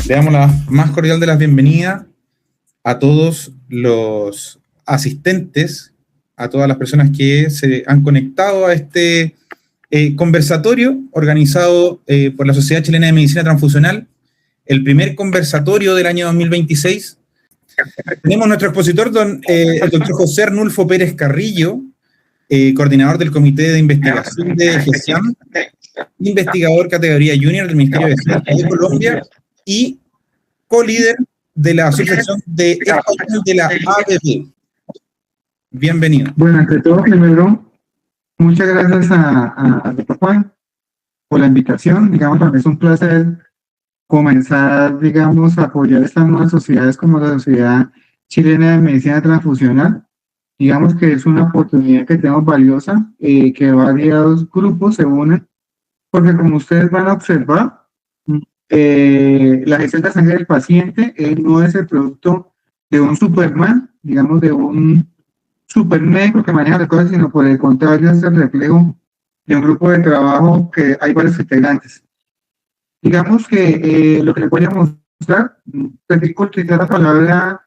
Le damos la más cordial de las bienvenidas a todos los asistentes, a todas las personas que se han conectado a este conversatorio organizado por la Sociedad Chilena de Medicina Transfusional, el primer conversatorio del año 2026. Tenemos nuestro expositor, el doctor José Arnulfo Pérez Carrillo, coordinador del Comité de Investigación de GESIAM, investigador categoría junior del Ministerio de Ciencia de Colombia y co-líder de la Asociación de Español de la ABB. Bienvenido. Bueno, ante todo, primero, muchas gracias a Dr. Juan por la invitación. Digamos, para mí es un placer comenzar, digamos, a apoyar estas nuevas sociedades como la Sociedad Chilena de Medicina Transfusional. Digamos que es una oportunidad que tenemos valiosa, que varios grupos se unen, porque como ustedes van a observar, la gestión de sangre del paciente no es el producto de un Superman, digamos, de un supermédico que maneja las cosas, sino por el contrario es el reflejo de un grupo de trabajo que hay varios integrantes. Digamos que lo que les voy a mostrar, prefiero utilizar la palabra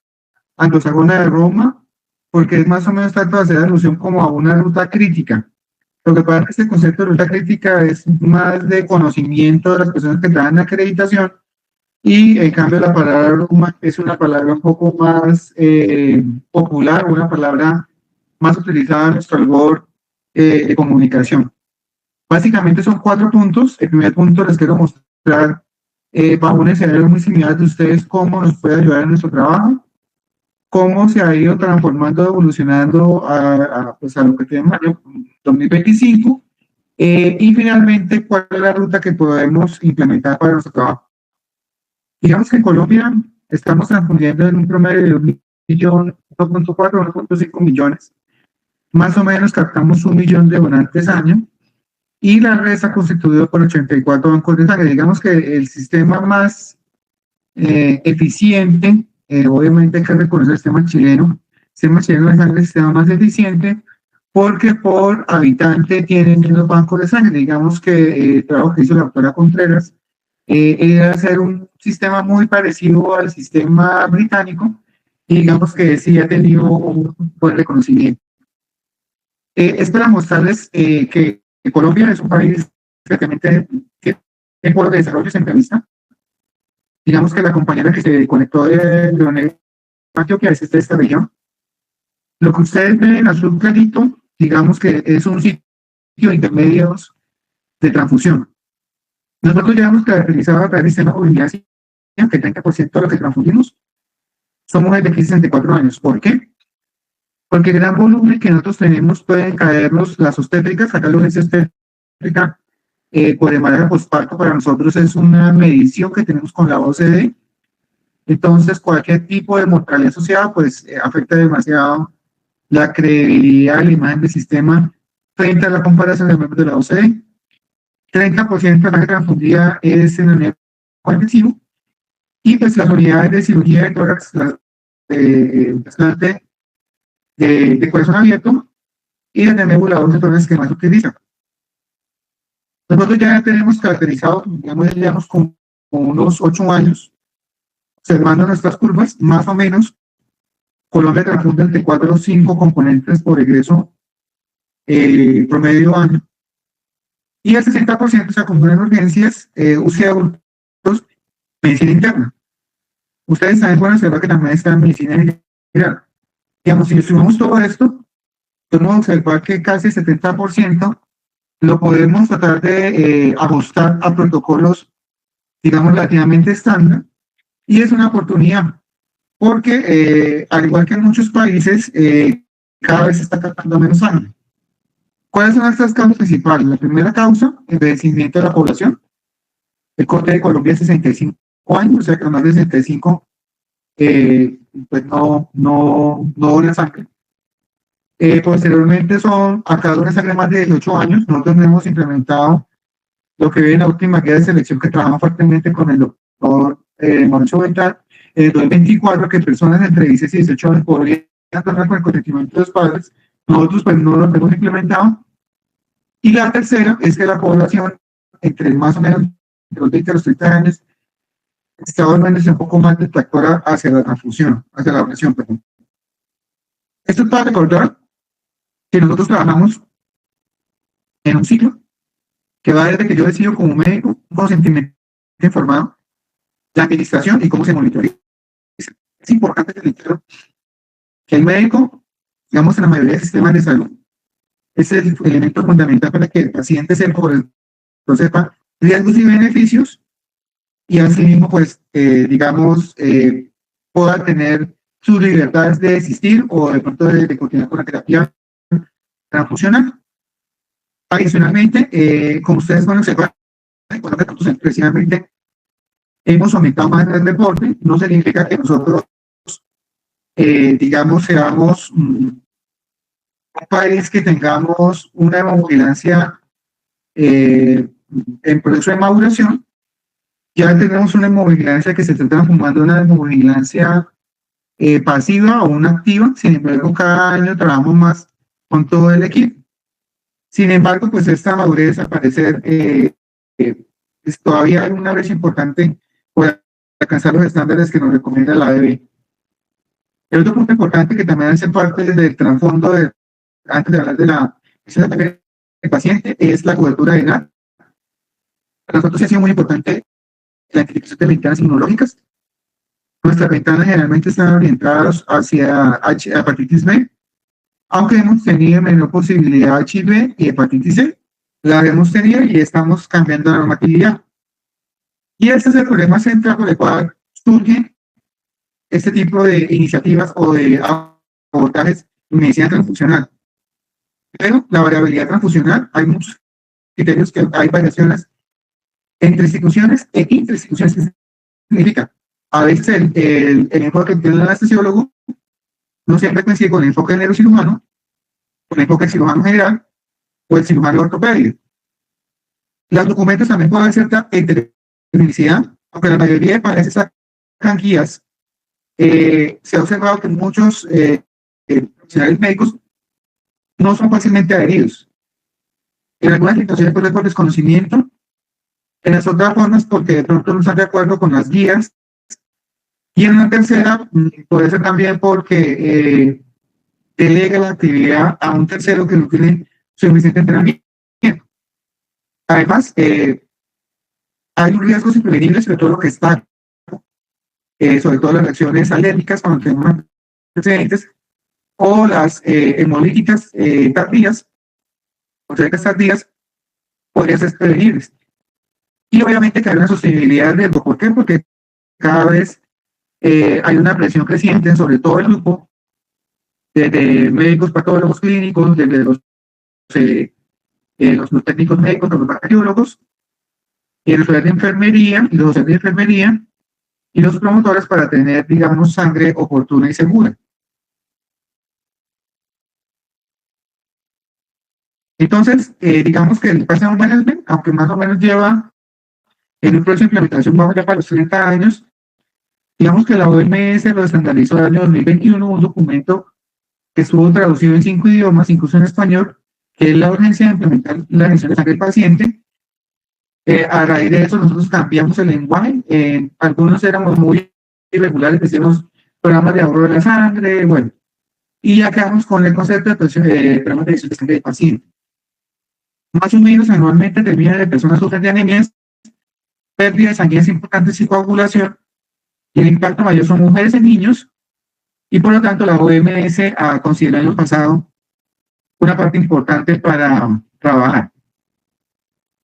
anglosajona de Roma, porque es más o menos trato de hacer alusión como a una ruta crítica. Lo que pasa es que este concepto de ruta crítica es más de conocimiento de las personas que trabajan en acreditación, y en cambio la palabra Roma es una palabra un poco más popular, una palabra más utilizada en nuestro albor de comunicación. Básicamente son 4 puntos. El primer punto les quiero mostrar bajo un escenario muy similar de ustedes cómo nos puede ayudar en nuestro trabajo, cómo se ha ido transformando, evolucionando pues a lo que tenemos en el año 2025, y finalmente cuál es la ruta que podemos implementar para nuestro trabajo. Digamos que en Colombia estamos transfundiendo en un promedio de 1.4, 1.5 millones. Más o menos captamos 1 millón de donantes año, y la red está constituida por 84 bancos de sangre. Digamos que el sistema más eficiente, obviamente hay que reconocer el sistema chileno de sangre es el sistema más eficiente, porque por habitante tienen menos bancos de sangre. Digamos que el trabajo que hizo la doctora Contreras era hacer un sistema muy parecido al sistema británico, y digamos que sí ha tenido un buen reconocimiento. Es para mostrarles que Colombia es un país prácticamente en polo de desarrollo centralista. Digamos que la compañera que se conectó de Antioquia es de esta región. Lo que ustedes ven en azul clarito, digamos que es un sitio de intermedios de transfusión. Nosotros ya hemos caracterizado a través del sistema de movilidad que el 30% de lo que transfundimos son mujeres de 64 años. ¿Por qué? Porque el gran volumen que nosotros tenemos pueden caernos las obstétricas. Acá la urgencia obstétrica por embarazo posparto para nosotros es una medición que tenemos con la OCDE. Entonces, cualquier tipo de mortalidad asociada pues afecta demasiado la credibilidad de la imagen del sistema frente a la comparación de miembros de la OCDE. 30% de la transfundida es en el nivel intensivo, y pues las unidades de cirugía de tórax, trasplante de corazón abierto y de nebulador de tórax que más se utiliza. Nosotros ya tenemos caracterizado, digamos con unos 8 años, observando nuestras curvas, más o menos, Colombia transfunde entre 4 o 5 componentes por egreso promedio año. Y el 60% se acumula en urgencias, UCI de adultos, medicina interna. Ustedes saben, bueno, se ve que también está en medicina general. Digamos, si sumamos todo esto, podemos observar que casi el 70% lo podemos tratar de ajustar a protocolos, digamos, relativamente estándar, y es una oportunidad, porque al igual que en muchos países, cada vez se está captando menos sangre. ¿Cuáles son estas causas principales? La primera causa, el envejecimiento de la población. El corte de Colombia es 65 años, o sea que más de 65 pues no dona sangre. Posteriormente son acá dona sangre más de 18 años. Nosotros no hemos implementado lo que ve en la última guía de selección, que trabajamos fuertemente con el doctor Mauricio Beltrán, el 2024, que personas entre 16 y 18 años podrían tornar con el consentimiento de los padres. Nosotros pues no lo hemos implementado. Y la tercera es que la población entre más o menos de los 20 a los 30 años está volviéndose un poco más detractora hacia la transfusión, hacia la donación, perdón. Esto es para recordar que nosotros trabajamos en un ciclo que va desde que yo decido como médico un consentimiento informado, la administración y cómo se monitoriza. Es importante que el médico, digamos en la mayoría de sistemas de salud, es el elemento fundamental para que el paciente sepa riesgos y beneficios y asimismo, pues, digamos, pueda tener sus libertades de desistir o de pronto de continuar con la terapia transfusional. Adicionalmente, como ustedes van a observar, cuando nosotros precisamente hemos aumentado más el deporte, no significa que nosotros, digamos, seamos un país que tengamos una hemovigilancia en proceso de maduración. Ya tenemos una hemovigilancia que se está transformando en una hemovigilancia pasiva o una activa. Sin embargo, cada año trabajamos más con todo el equipo. Sin embargo, pues esta madurez, al parecer, todavía hay una brecha importante por alcanzar los estándares que nos recomienda la ADB. El otro punto importante que también hace parte del trasfondo, antes de hablar de la del paciente, es la cobertura de edad. Para nosotros ha sido muy importante la identificación de ventanas inmunológicas. Nuestras ventanas generalmente están orientadas hacia hepatitis B, aunque hemos tenido menor posibilidad de HIV y hepatitis C. La hemos tenido y estamos cambiando la normatividad. Y este es el problema central por el cual surge este tipo de iniciativas o de abordajes en medicina transfusional. Pero la variabilidad transfusional, hay muchos criterios que hay variaciones entre instituciones e interinstituciones. ¿Qué significa? A veces el enfoque que tiene el anestesiólogo no siempre coincide con el enfoque del neurocirujano, con el enfoque del cirujano general o el cirujano ortopédico. Los documentos también pueden haber cierta heterogeneidad, aunque la mayoría de países sacan guías. Se ha observado que muchos profesionales médicos no son fácilmente adheridos. En algunas situaciones por desconocimiento, en las otras formas porque de pronto no están de acuerdo con las guías, y en una tercera puede ser también porque delega la actividad a un tercero que no tiene suficiente entrenamiento. Además, hay un riesgo imprevenible sobre todo lo que está, sobre todo las reacciones alérgicas cuando tenemos antecedentes, o las hemolíticas tardías, o trágicas tardías, podrían ser prevenibles. Y obviamente que hay una sostenibilidad del riesgo. ¿Por qué? Porque cada vez hay una presión creciente sobre todo el grupo, desde médicos patólogos clínicos, desde los no técnicos médicos, los bacteriólogos, y los de enfermería, y los docentes de enfermería, y los promotores para tener, digamos, sangre oportuna y segura. Entonces, digamos que el Personal Management, aunque más o menos lleva en un proceso de implementación, vamos ya para los 30 años, digamos que la OMS lo estandarizó en el año 2021, un documento que estuvo traducido en 5 idiomas, incluso en español, que es la urgencia de implementar la gestión de sangre del paciente. A raíz de eso, nosotros cambiamos el lenguaje. Algunos éramos muy irregulares, decíamos programas de ahorro de la sangre, bueno, y ya quedamos con el concepto de programas de gestión de sangre del paciente. Más o menos anualmente termina de personas sufren de anemias, pérdidas sanguíneas importantes y coagulación, y el impacto mayor son mujeres y niños, y por lo tanto la OMS ha considerado en el pasado una parte importante para trabajar.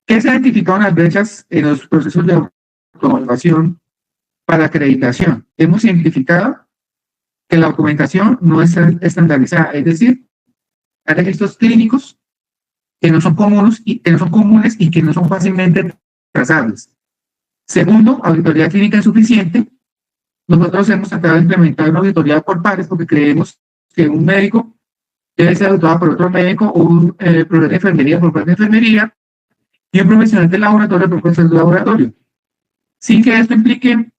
¿Qué se identificaron las brechas en los procesos de autoevaluación para acreditación? Hemos identificado que la documentación no es estandarizada, es decir, hay registros clínicos que no son comunes y que no son fácilmente trazables. Segundo, auditoría clínica insuficiente. Nosotros hemos tratado de implementar una auditoría por pares porque creemos que un médico debe ser auditado por otro médico, o un profesional de enfermería por parte de enfermería, y un profesional de laboratorio por parte del laboratorio. Sin que esto implique,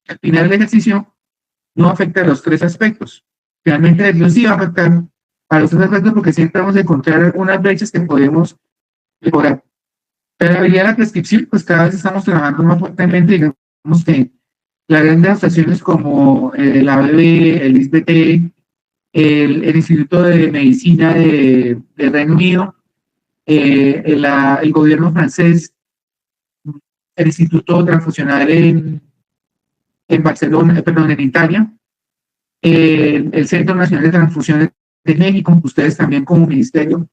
al final del ejercicio, no afecta a los tres aspectos. Realmente el virus sí va a afectar a los tres aspectos porque siempre vamos a encontrar algunas brechas que podemos mejorar. Pero la habilidad de la prescripción, pues cada vez estamos trabajando más fuertemente, digamos que las grandes asociaciones como la ABB, el ISBT, el Instituto de Medicina de Reino Unido, el gobierno francés, el Instituto Transfusional en Barcelona, perdón, en Italia, el Centro Nacional de Transfusiones de México, ustedes también como ministerio,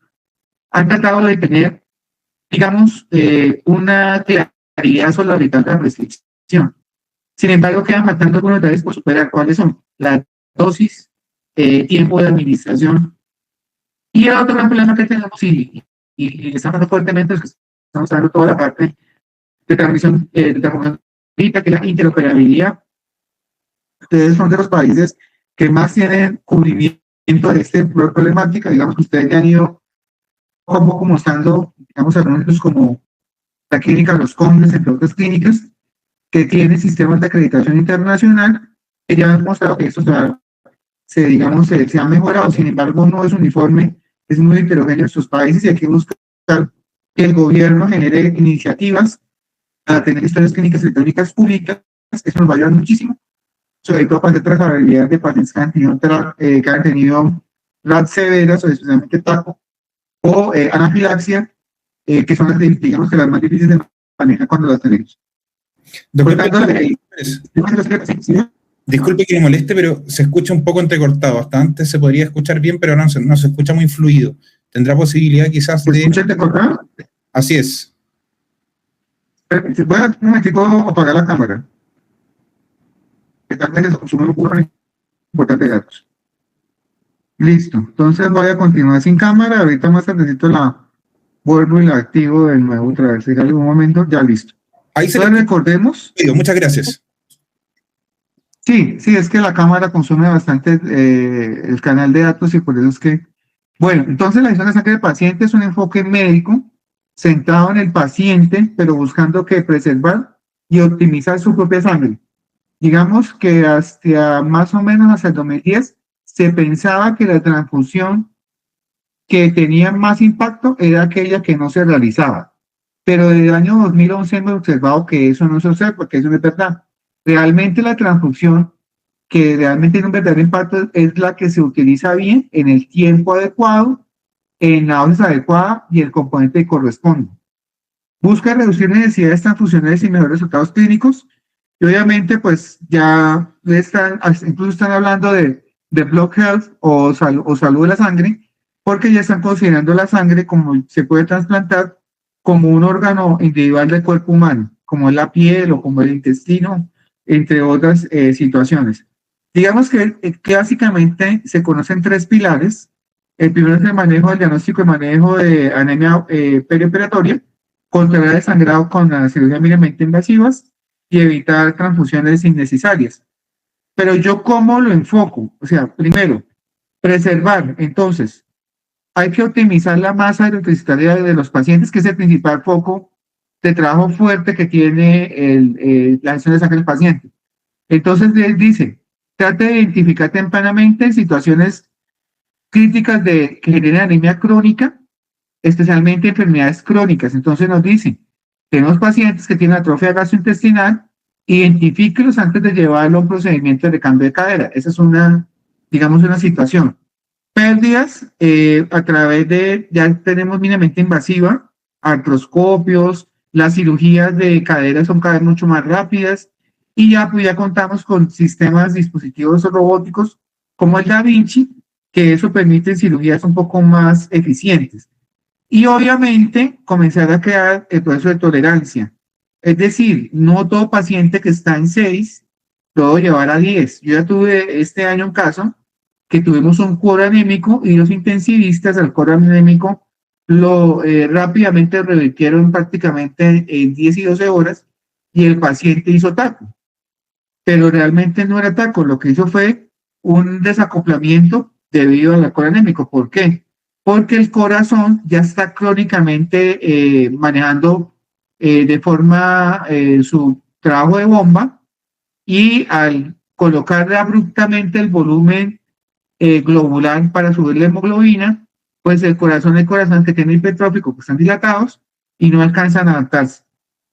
han tratado de tener, digamos, una claridad sobre la habilidad de la restricción. Sin embargo, quedan faltando algunos detalles por superar. ¿Cuáles son? La dosis, tiempo de administración. Y el otro gran problema que tenemos, y estamos fuertemente, es que estamos dando toda la parte de transmisión, que es la interoperabilidad. Ustedes son de los países que más tienen cubrimiento de esta problemática. Digamos que ustedes ya han ido como mostrando, digamos, algunos como la clínica Los Condes, entre otras clínicas, que tienen sistemas de acreditación internacional, que ya han mostrado que esto se ha mejorado. Sin embargo, no es uniforme, es muy heterogéneo en sus países y hay que buscar que el gobierno genere iniciativas a tener estas clínicas electrónicas públicas. Eso nos va a ayudar muchísimo, sobre todo para hacer trazabilidad de pacientes que han tenido RAT severas o especialmente TACO o anafilaxia, que son las, digamos, que las más difíciles de manejar cuando las tenemos. Disculpe que me moleste, pero se escucha un poco entrecortado. Hasta antes se podría escuchar bien, pero no se escucha muy fluido. ¿Tendrá posibilidad quizás de...? ¿Se escucha entrecortado? Así es. Voy a un momentico a apagar la cámara. Que tal vez consume un importante de datos. Listo. Entonces voy a continuar sin cámara. Ahorita más tardecito la vuelvo y la activo de nuevo otra vez. En algún momento, ya listo. Ahí se entonces recordemos. Muchas gracias. Sí, es que la cámara consume bastante el canal de datos y por eso es que... Bueno, entonces la gestión de sangre del paciente es un enfoque médico centrado en el paciente, pero buscando que preservar y optimizar su propia sangre. Digamos que hasta más o menos hasta el 2010 se pensaba que la transfusión que tenía más impacto era aquella que no se realizaba. Pero desde el año 2011 hemos observado que eso no se observa, porque eso no es verdad. Realmente la transfusión que realmente tiene un verdadero impacto es la que se utiliza bien en el tiempo adecuado, en la dosis adecuada y el componente que corresponde. Busca reducir necesidades transfusionales y mejores resultados clínicos. Y obviamente, pues ya incluso están hablando de blood health o salud de la sangre, porque ya están considerando la sangre como se puede trasplantar como un órgano individual del cuerpo humano, como es la piel o como el intestino, entre otras situaciones. Digamos que básicamente se conocen tres pilares. El primero es el manejo del diagnóstico y manejo de anemia perioperatoria, controlar el sangrado con la cirugía mínimamente invasivas y evitar transfusiones innecesarias. Pero yo, ¿cómo lo enfoco? O sea, primero, preservar. Entonces, hay que optimizar la masa eritrocitaria de los pacientes, que es el principal foco de trabajo fuerte que tiene la gestión de sangre del paciente. Entonces, él dice, trate de identificar tempranamente situaciones críticas que generan anemia crónica, especialmente enfermedades crónicas. Entonces nos dice, tenemos pacientes que tienen atrofia gastrointestinal, identifíquelos antes de llevarlo a un procedimiento de cambio de cadera. Esa es una situación. Pérdidas a través ya tenemos mínimamente invasiva, artroscopios, las cirugías de cadera son cada vez mucho más rápidas y ya contamos con sistemas dispositivos robóticos como el Da Vinci, que eso permite cirugías un poco más eficientes. Y obviamente comenzar a crear el proceso de tolerancia. Es decir, no todo paciente que está en 6 puedo llevar a 10. Yo ya tuve este año un caso que tuvimos un cuadro anémico y los intensivistas al cuadro anémico lo rápidamente revirtieron prácticamente en 10 y 12 horas y el paciente hizo TACO. Pero realmente no era TACO, lo que hizo fue un desacoplamiento debido al cuadro anémico. ¿Por qué? Porque el corazón ya está crónicamente manejando de forma su trabajo de bomba y al colocar abruptamente el volumen globular para subir la hemoglobina, pues el corazón que tiene hipertrófico, que están dilatados y no alcanzan a adaptarse.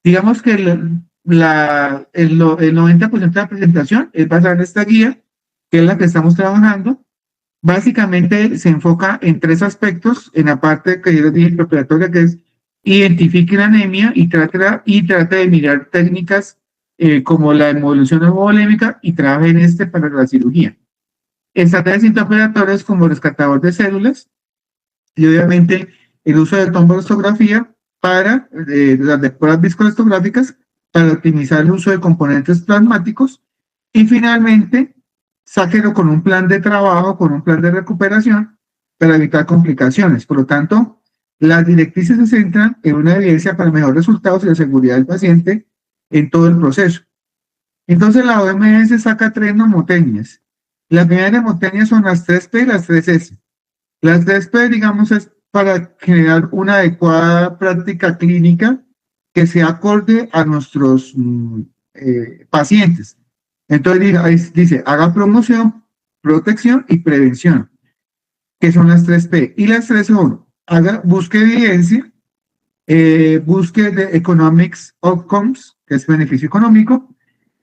Digamos que el 90% de la presentación es basada en esta guía, que es la que estamos trabajando. Básicamente se enfoca en 3 aspectos, en la parte que yo les dije preparatoria, que es identifique la anemia y trata de mirar técnicas como la hemodilución hemovolémica y trabaja en para la cirugía. Estrategias intraoperatorias como rescatador de células y obviamente el uso de tomografía para las pruebas viscoelastográficas para optimizar el uso de componentes plasmáticos y finalmente sáquelo con un plan de trabajo, con un plan de recuperación para evitar complicaciones. Por lo tanto, las directrices se centran en una evidencia para mejores resultados y la seguridad del paciente en todo el proceso. Entonces la OMS saca 3 nomotecnias. La primera nomotecnia son las 3P y las 3S. Las 3P, digamos, es para generar una adecuada práctica clínica que sea acorde a nuestros pacientes. Entonces dice, haga promoción, protección y prevención, que son las 3P. Y las 3 son, busque evidencia, busque de economics outcomes, que es beneficio económico,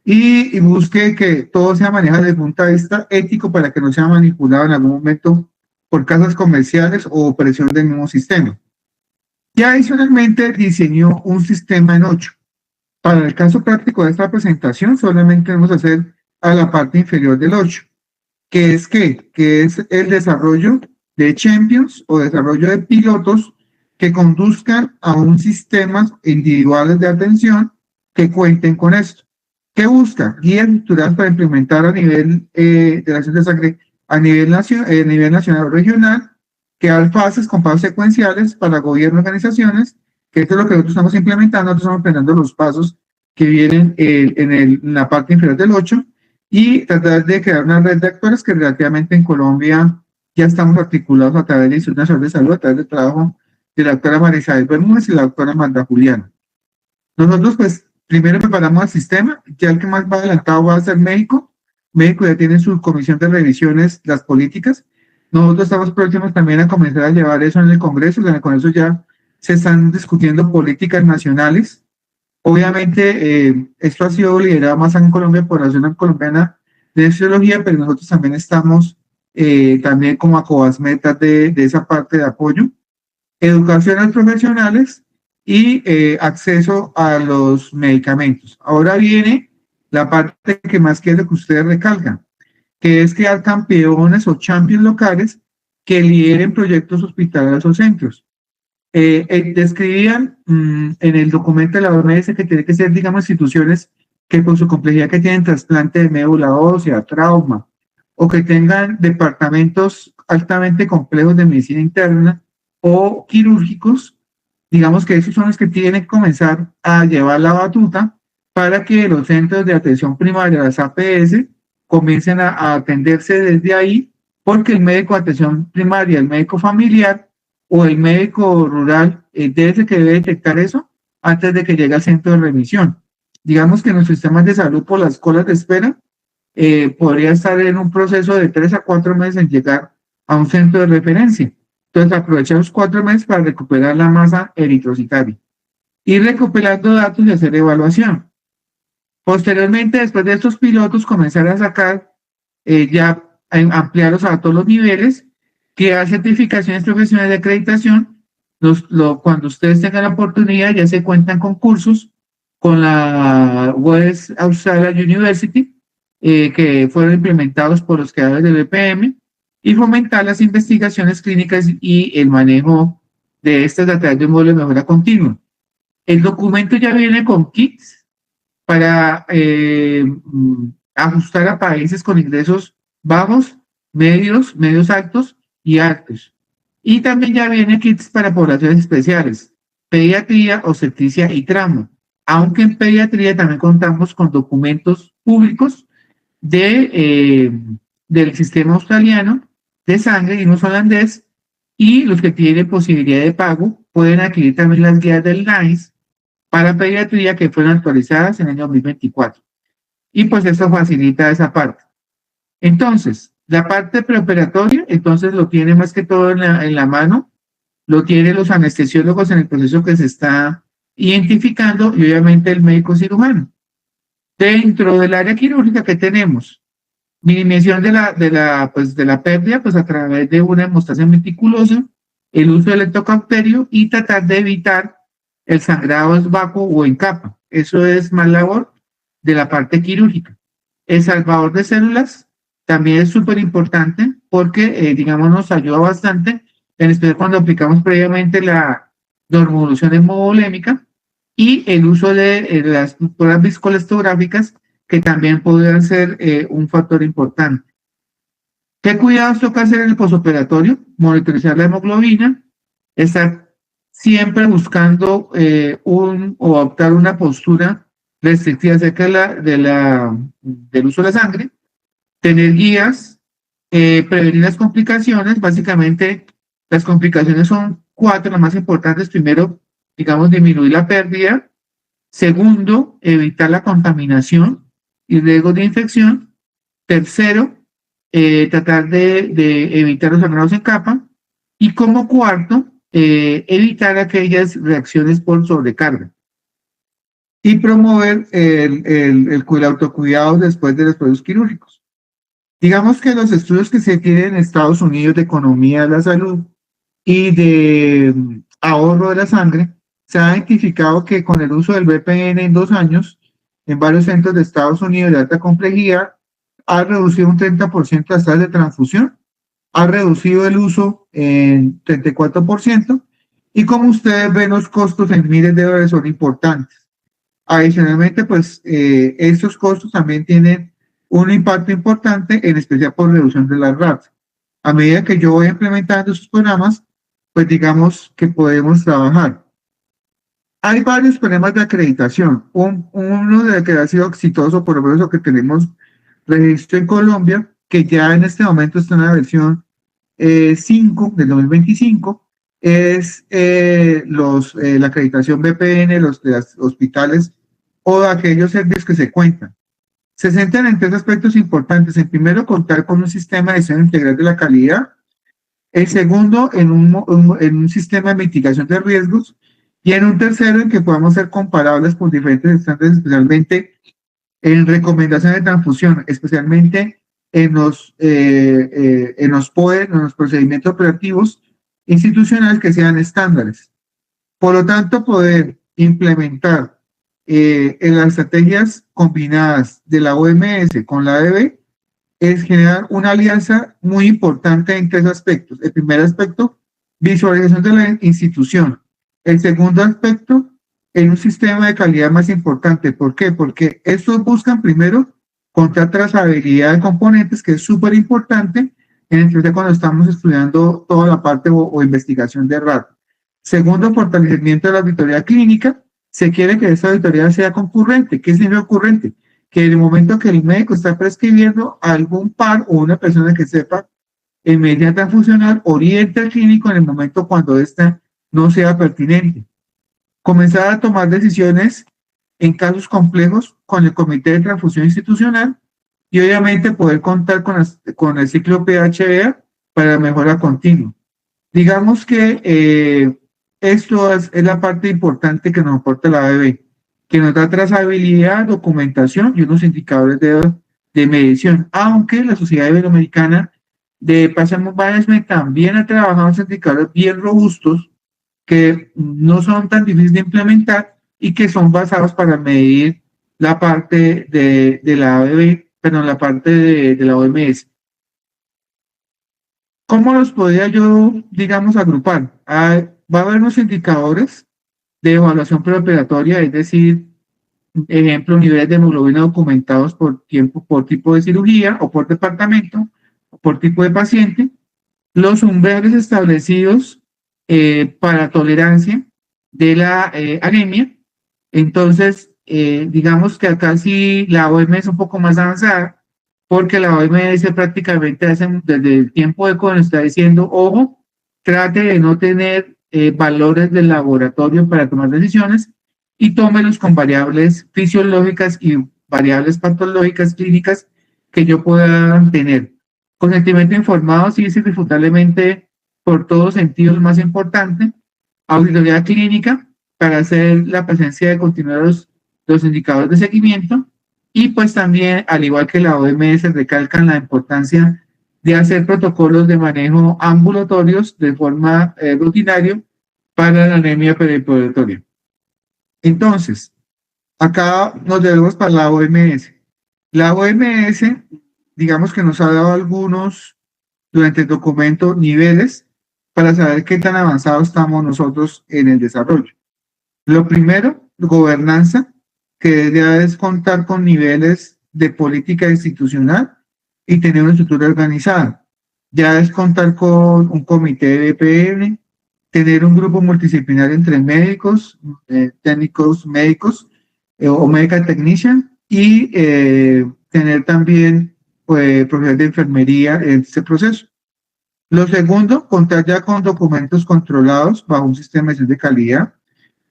y busque que todo sea manejado desde el punto de vista ético para que no sea manipulado en algún momento por casas comerciales o presión del mismo sistema. Y adicionalmente diseñó un sistema en 8. Para el caso práctico de esta presentación, solamente vamos a hacer a la parte inferior del 8, que es el desarrollo de champions o desarrollo de pilotos que conduzcan a un sistema individuales de atención que cuenten con esto. ¿Qué busca? Guías estructurales para implementar a nivel de la acción de sangre a nivel nacional o regional, crear fases con pasos secuenciales para gobierno y organizaciones, que esto es lo que nosotros estamos implementando. Nosotros estamos aprendiendo los pasos que vienen en la parte inferior del 8 y tratar de crear una red de actores que relativamente en Colombia ya estamos articulados a través del Instituto Nacional de Salud, a través del trabajo de la doctora María Isabel Bermúdez y la doctora Magda Juliana. Nosotros pues primero preparamos el sistema, ya el que más va adelantado va a ser México. México ya tiene su comisión de revisiones, las políticas. Nosotros estamos próximos también a comenzar a llevar eso en el Congreso. En el Congreso ya se están discutiendo políticas nacionales. Obviamente, esto ha sido liderado más en Colombia por la Asociación Colombiana de Fisiología, pero nosotros también estamos también como acobasmetas de esa parte de apoyo. Educación a los profesionales y acceso a los medicamentos. Ahora viene la parte que más quiero que ustedes recalcan, que es crear campeones o champions locales que lideren proyectos hospitalarios o centros. Describían en el documento de la OMS que tiene que ser, digamos, instituciones que por su complejidad que tienen trasplante de médula ósea, trauma, o que tengan departamentos altamente complejos de medicina interna o quirúrgicos, digamos que esos son los que tienen que comenzar a llevar la batuta para que los centros de atención primaria, las APS, comiencen a atenderse desde ahí, porque el médico de atención primaria, el médico familiar o el médico rural debe detectar eso antes de que llegue al centro de remisión. Digamos que en los sistemas de salud por las colas de espera podría estar en un proceso de 3 a 4 meses en llegar a un centro de referencia. Entonces aprovechar los 4 meses para recuperar la masa eritrocitaria. Ir recuperando datos y hacer evaluación. Posteriormente, después de estos pilotos, comenzar a sacar, ampliarlos a todos los niveles, crear certificaciones profesionales de acreditación. Cuando ustedes tengan la oportunidad, ya se cuentan con cursos con la West Australia University, que fueron implementados por los creadores del BPM, y fomentar las investigaciones clínicas y el manejo de estas a través de un modelo de mejora continua. El documento ya viene con kits para ajustar a países con ingresos bajos, medios altos y altos. Y también ya viene kits para poblaciones especiales, pediatría, obstetricia y trauma. Aunque en pediatría también contamos con documentos públicos del sistema australiano de sangre y no holandés, y los que tienen posibilidad de pago pueden adquirir también las guías del NICE para pediatría que fueron actualizadas en el año 2024. y pues eso facilita esa parte. Entonces, la parte preoperatoria, entonces lo tiene más que todo en la mano, lo tienen los anestesiólogos en el proceso que se está identificando y obviamente el médico cirujano. Dentro del área quirúrgica que tenemos, minimización de la pérdida, pues a través de una hemostasia meticulosa, el uso del electrocauterio y tratar de evitar el sangrado vacuo o en capa. Eso es más labor de la parte quirúrgica. El salvador de células también es súper importante porque, digamos, nos ayuda bastante, en especial cuando aplicamos previamente la normolución hemovolémica y el uso de las pruebas viscoelastográficas que también podrían ser un factor importante. ¿Qué cuidados toca hacer en el posoperatorio? Monitorizar la hemoglobina, estar siempre buscando o adoptar una postura restrictiva acerca del uso de la sangre, tener guías, prevenir las complicaciones. Básicamente, las complicaciones son 4, las más importantes. Primero, digamos, disminuir la pérdida. Segundo, evitar la contaminación y riesgos de infección. Tercero, tratar de evitar los sangrados en capa. Y como cuarto, evitar aquellas reacciones por sobrecarga. Y promover el autocuidado después de los procesos quirúrgicos. Digamos que los estudios que se tienen en Estados Unidos de economía de la salud y de ahorro de la sangre, se ha identificado que con el uso del VPN en 2 años, en varios centros de Estados Unidos de alta complejidad, ha reducido un 30% las tasas de transfusión, ha reducido el uso en 34%, y como ustedes ven, los costos en miles de dólares son importantes. Adicionalmente, pues, estos costos también tienen un impacto importante, en especial por reducción de las RAT. A medida que yo voy implementando esos programas, pues digamos que podemos trabajar. Hay varios problemas de acreditación. Uno de que ha sido exitoso, por lo menos lo que tenemos registro en Colombia, que ya en este momento está en la versión 5 del 2025, es la acreditación VPN de los hospitales o de aquellos servicios que se cuentan. Se centran en 3 aspectos importantes. En primero, contar con un sistema de gestión integral de la calidad. El segundo, en un sistema de mitigación de riesgos. Y en un tercero, en que podamos ser comparables con diferentes estándares, especialmente en recomendaciones de transfusión, especialmente en los POE, en los procedimientos operativos institucionales que sean estándares. Por lo tanto, poder implementar en las estrategias combinadas de la OMS con la ADB es generar una alianza muy importante en 3 aspectos. El primer aspecto, visualización de la institución. El segundo aspecto, en un sistema de calidad más importante. ¿Por qué? Porque estos buscan primero contar trazabilidad de componentes, que es súper importante, en especial cuando estamos estudiando toda la parte o investigación de RAT. Segundo, fortalecimiento de la auditoría clínica. Se quiere que esta auditoría sea concurrente. ¿Qué significa concurrente? Que en el momento que el médico está prescribiendo a algún par o una persona que sepa en medicina transfusional, oriente al clínico en el momento cuando ésta no sea pertinente. Comenzar a tomar decisiones en casos complejos con el Comité de Transfusión Institucional y obviamente poder contar con el ciclo PHBA para mejora continua. Digamos que esto es la parte importante que nos aporta la ADB, que nos da trazabilidad, documentación y unos indicadores de medición, aunque la Sociedad Iberoamericana de Patient Management también ha trabajado en indicadores bien robustos que no son tan difíciles de implementar y que son basados para medir la parte de la ADB, perdón, la parte de la OMS. ¿Cómo los podría yo, digamos, agrupar? Va a haber unos indicadores de evaluación preoperatoria, es decir, ejemplo, niveles de hemoglobina documentados por tipo de cirugía o por departamento, o por tipo de paciente, los umbrales establecidos para tolerancia de la anemia. Entonces, digamos que acá sí la OMS es un poco más avanzada, porque la OMS prácticamente desde el tiempo de COVID está diciendo, ojo, trate de no tener valores del laboratorio para tomar decisiones y tómelos con variables fisiológicas y variables patológicas clínicas que yo pueda tener. Consentimiento informado, sí es irrefutablemente por todos sentidos más importante. Auditoría clínica para hacer la presencia de continuar los indicadores de seguimiento. Y pues también, al igual que la OMS, recalcan la importancia de hacer protocolos de manejo ambulatorios de forma rutinaria para la anemia peripoderatoria. Entonces, acá nos debemos para la OMS. La OMS, digamos que nos ha dado algunos, durante el documento, niveles para saber qué tan avanzados estamos nosotros en el desarrollo. Lo primero, gobernanza, que debe contar con niveles de política institucional y tener una estructura organizada. Ya es contar con un comité de BPM, tener un grupo multidisciplinario entre médicos, técnicos médicos o medical technician y tener también profesionales de enfermería en este proceso. Lo segundo, contar ya con documentos controlados bajo un sistema de gestión de calidad.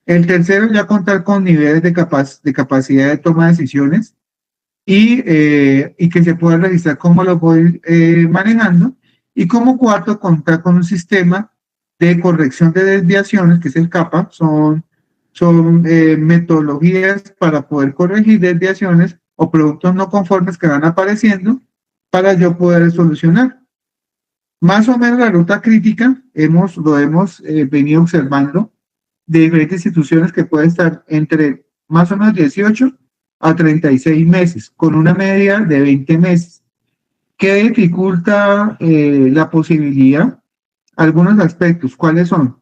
El tercero, ya contar con niveles de capacidad de toma de decisiones y que se pueda registrar cómo lo voy manejando. Y como cuarto, contar con un sistema de corrección de desviaciones, que es el CAPA, son metodologías para poder corregir desviaciones o productos no conformes que van apareciendo para yo poder solucionar. Más o menos la ruta crítica lo hemos venido observando de diferentes instituciones que puede estar entre más o menos 18 a 36 meses, con una media de 20 meses. ¿Qué dificulta la posibilidad? Algunos aspectos, ¿cuáles son?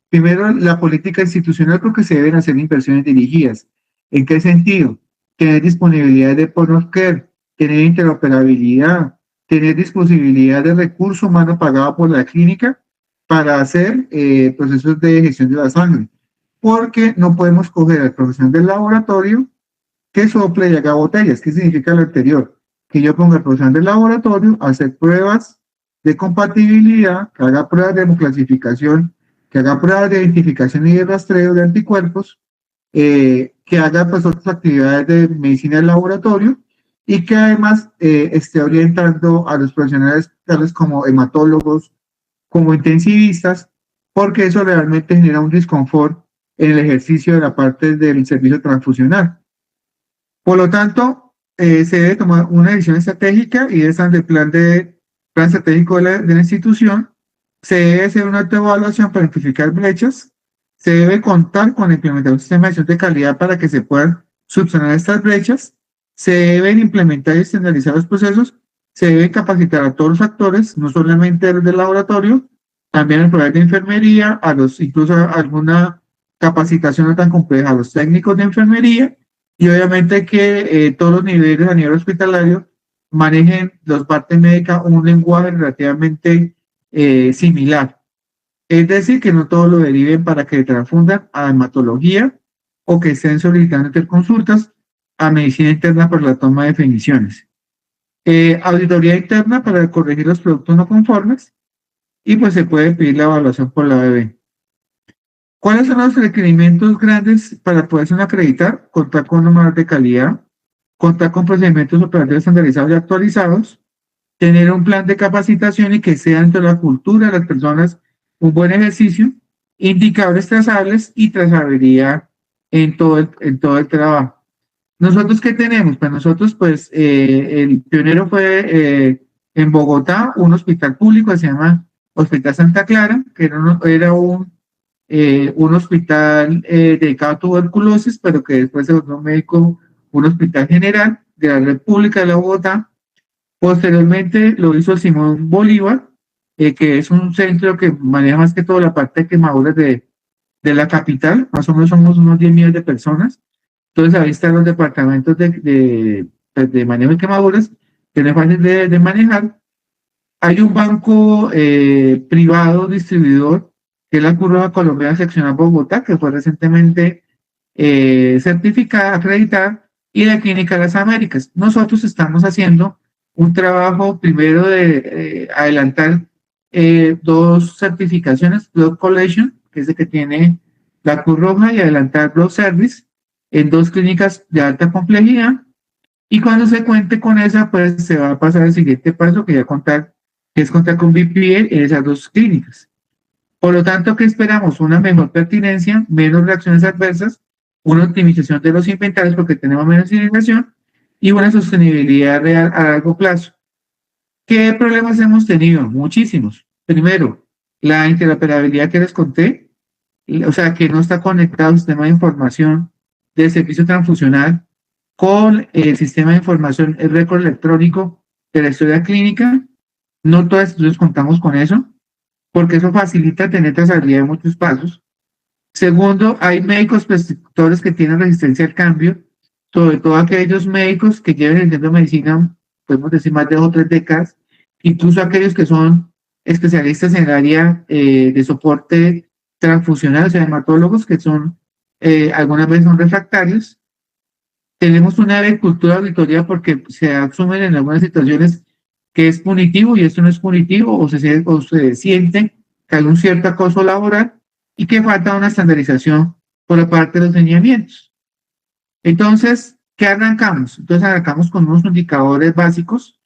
Primero, la política institucional, porque se deben hacer inversiones dirigidas. ¿En qué sentido? Tener disponibilidad de point of care, tener interoperabilidad, tener disponibilidad de recurso humano pagado por la clínica para hacer procesos de gestión de la sangre. Porque no podemos coger al profesional del laboratorio que sople y haga botellas. ¿Qué significa lo anterior? Que yo ponga al profesional del laboratorio a hacer pruebas de compatibilidad, que haga pruebas de hemoclasificación, que haga pruebas de identificación y de rastreo de anticuerpos, que haga pues otras actividades de medicina del laboratorio y que además esté orientando a los profesionales tales como hematólogos, como intensivistas, porque eso realmente genera un disconfort en el ejercicio de la parte del servicio transfusional. Por lo tanto, se debe tomar una decisión estratégica y esa del plan estratégico de la institución. Se debe hacer una autoevaluación para identificar brechas. Se debe contar con la implementación de un sistema de gestión de calidad para que se puedan subsanar estas brechas. Se deben implementar y estandarizar los procesos. Se debe capacitar a todos los actores, no solamente a los del laboratorio, también al personal de enfermería, incluso a alguna capacitación no tan compleja a los técnicos de enfermería, y obviamente que todos los niveles a nivel hospitalario manejen los partes médicas un lenguaje relativamente similar. Es decir, que no todos lo deriven para que transfundan a hematología o que estén solicitando interconsultas a medicina interna para la toma de definiciones. Auditoría interna para corregir los productos no conformes y pues se puede pedir la evaluación por la OEB. ¿Cuáles son los requerimientos grandes para poderse acreditar? Contar con un manual de calidad, contar con procedimientos operativos estandarizados y actualizados, tener un plan de capacitación y que sea dentro de la cultura de las personas un buen ejercicio, indicadores trazables y trazabilidad en todo el trabajo. ¿Nosotros qué tenemos? Pues nosotros, pues, el pionero fue en Bogotá, un hospital público que se llama Hospital Santa Clara, que era un hospital dedicado a tuberculosis, pero que después se volvió un hospital general de la República de la Bogotá. Posteriormente lo hizo Simón Bolívar, que es un centro que maneja más que todo la parte de quemaduras de la capital, más o menos somos unos 10 millones de personas. Entonces ahí están los departamentos de manejo de quemaduras, que no es fácil de manejar. Hay un banco privado distribuidor, que es la Cruz Roja Colombiana Seccional Bogotá, que fue recientemente certificada, acreditada, y la Clínica de las Américas. Nosotros estamos haciendo un trabajo primero de adelantar 2 certificaciones, Blood Collection, que es el que tiene la Cruz Roja, y adelantar Blood Service en 2 clínicas de alta complejidad, Y cuando se cuente con esa, pues se va a pasar al siguiente paso, que es contar con VPN en esas dos clínicas. Por lo tanto, ¿qué esperamos? Una mejor pertinencia, menos reacciones adversas, una optimización de los inventarios porque tenemos menos inmigración y una sostenibilidad real a largo plazo. ¿Qué problemas hemos tenido? Muchísimos. Primero, la interoperabilidad que les conté, o sea, que no está conectado al sistema de información del servicio transfusional con el sistema de información, el récord electrónico de la historia clínica. No todas nosotros contamos con eso, porque eso facilita tener trazabilidad de muchos pasos. Segundo, hay médicos prescriptores que tienen resistencia al cambio, sobre todo aquellos médicos que lleven ejerciendo medicina, podemos decir, más de 2 o 3 décadas, incluso aquellos que son especialistas en el área de soporte transfusional, o sea, hematólogos, que son, algunas veces son refractarios. Tenemos una cultura de auditoría porque se asumen en algunas situaciones que es punitivo y esto no es punitivo, o se siente que hay un cierto acoso laboral y que falta una estandarización por la parte de los lineamientos. Entonces, ¿qué arrancamos? Entonces arrancamos con unos indicadores básicos,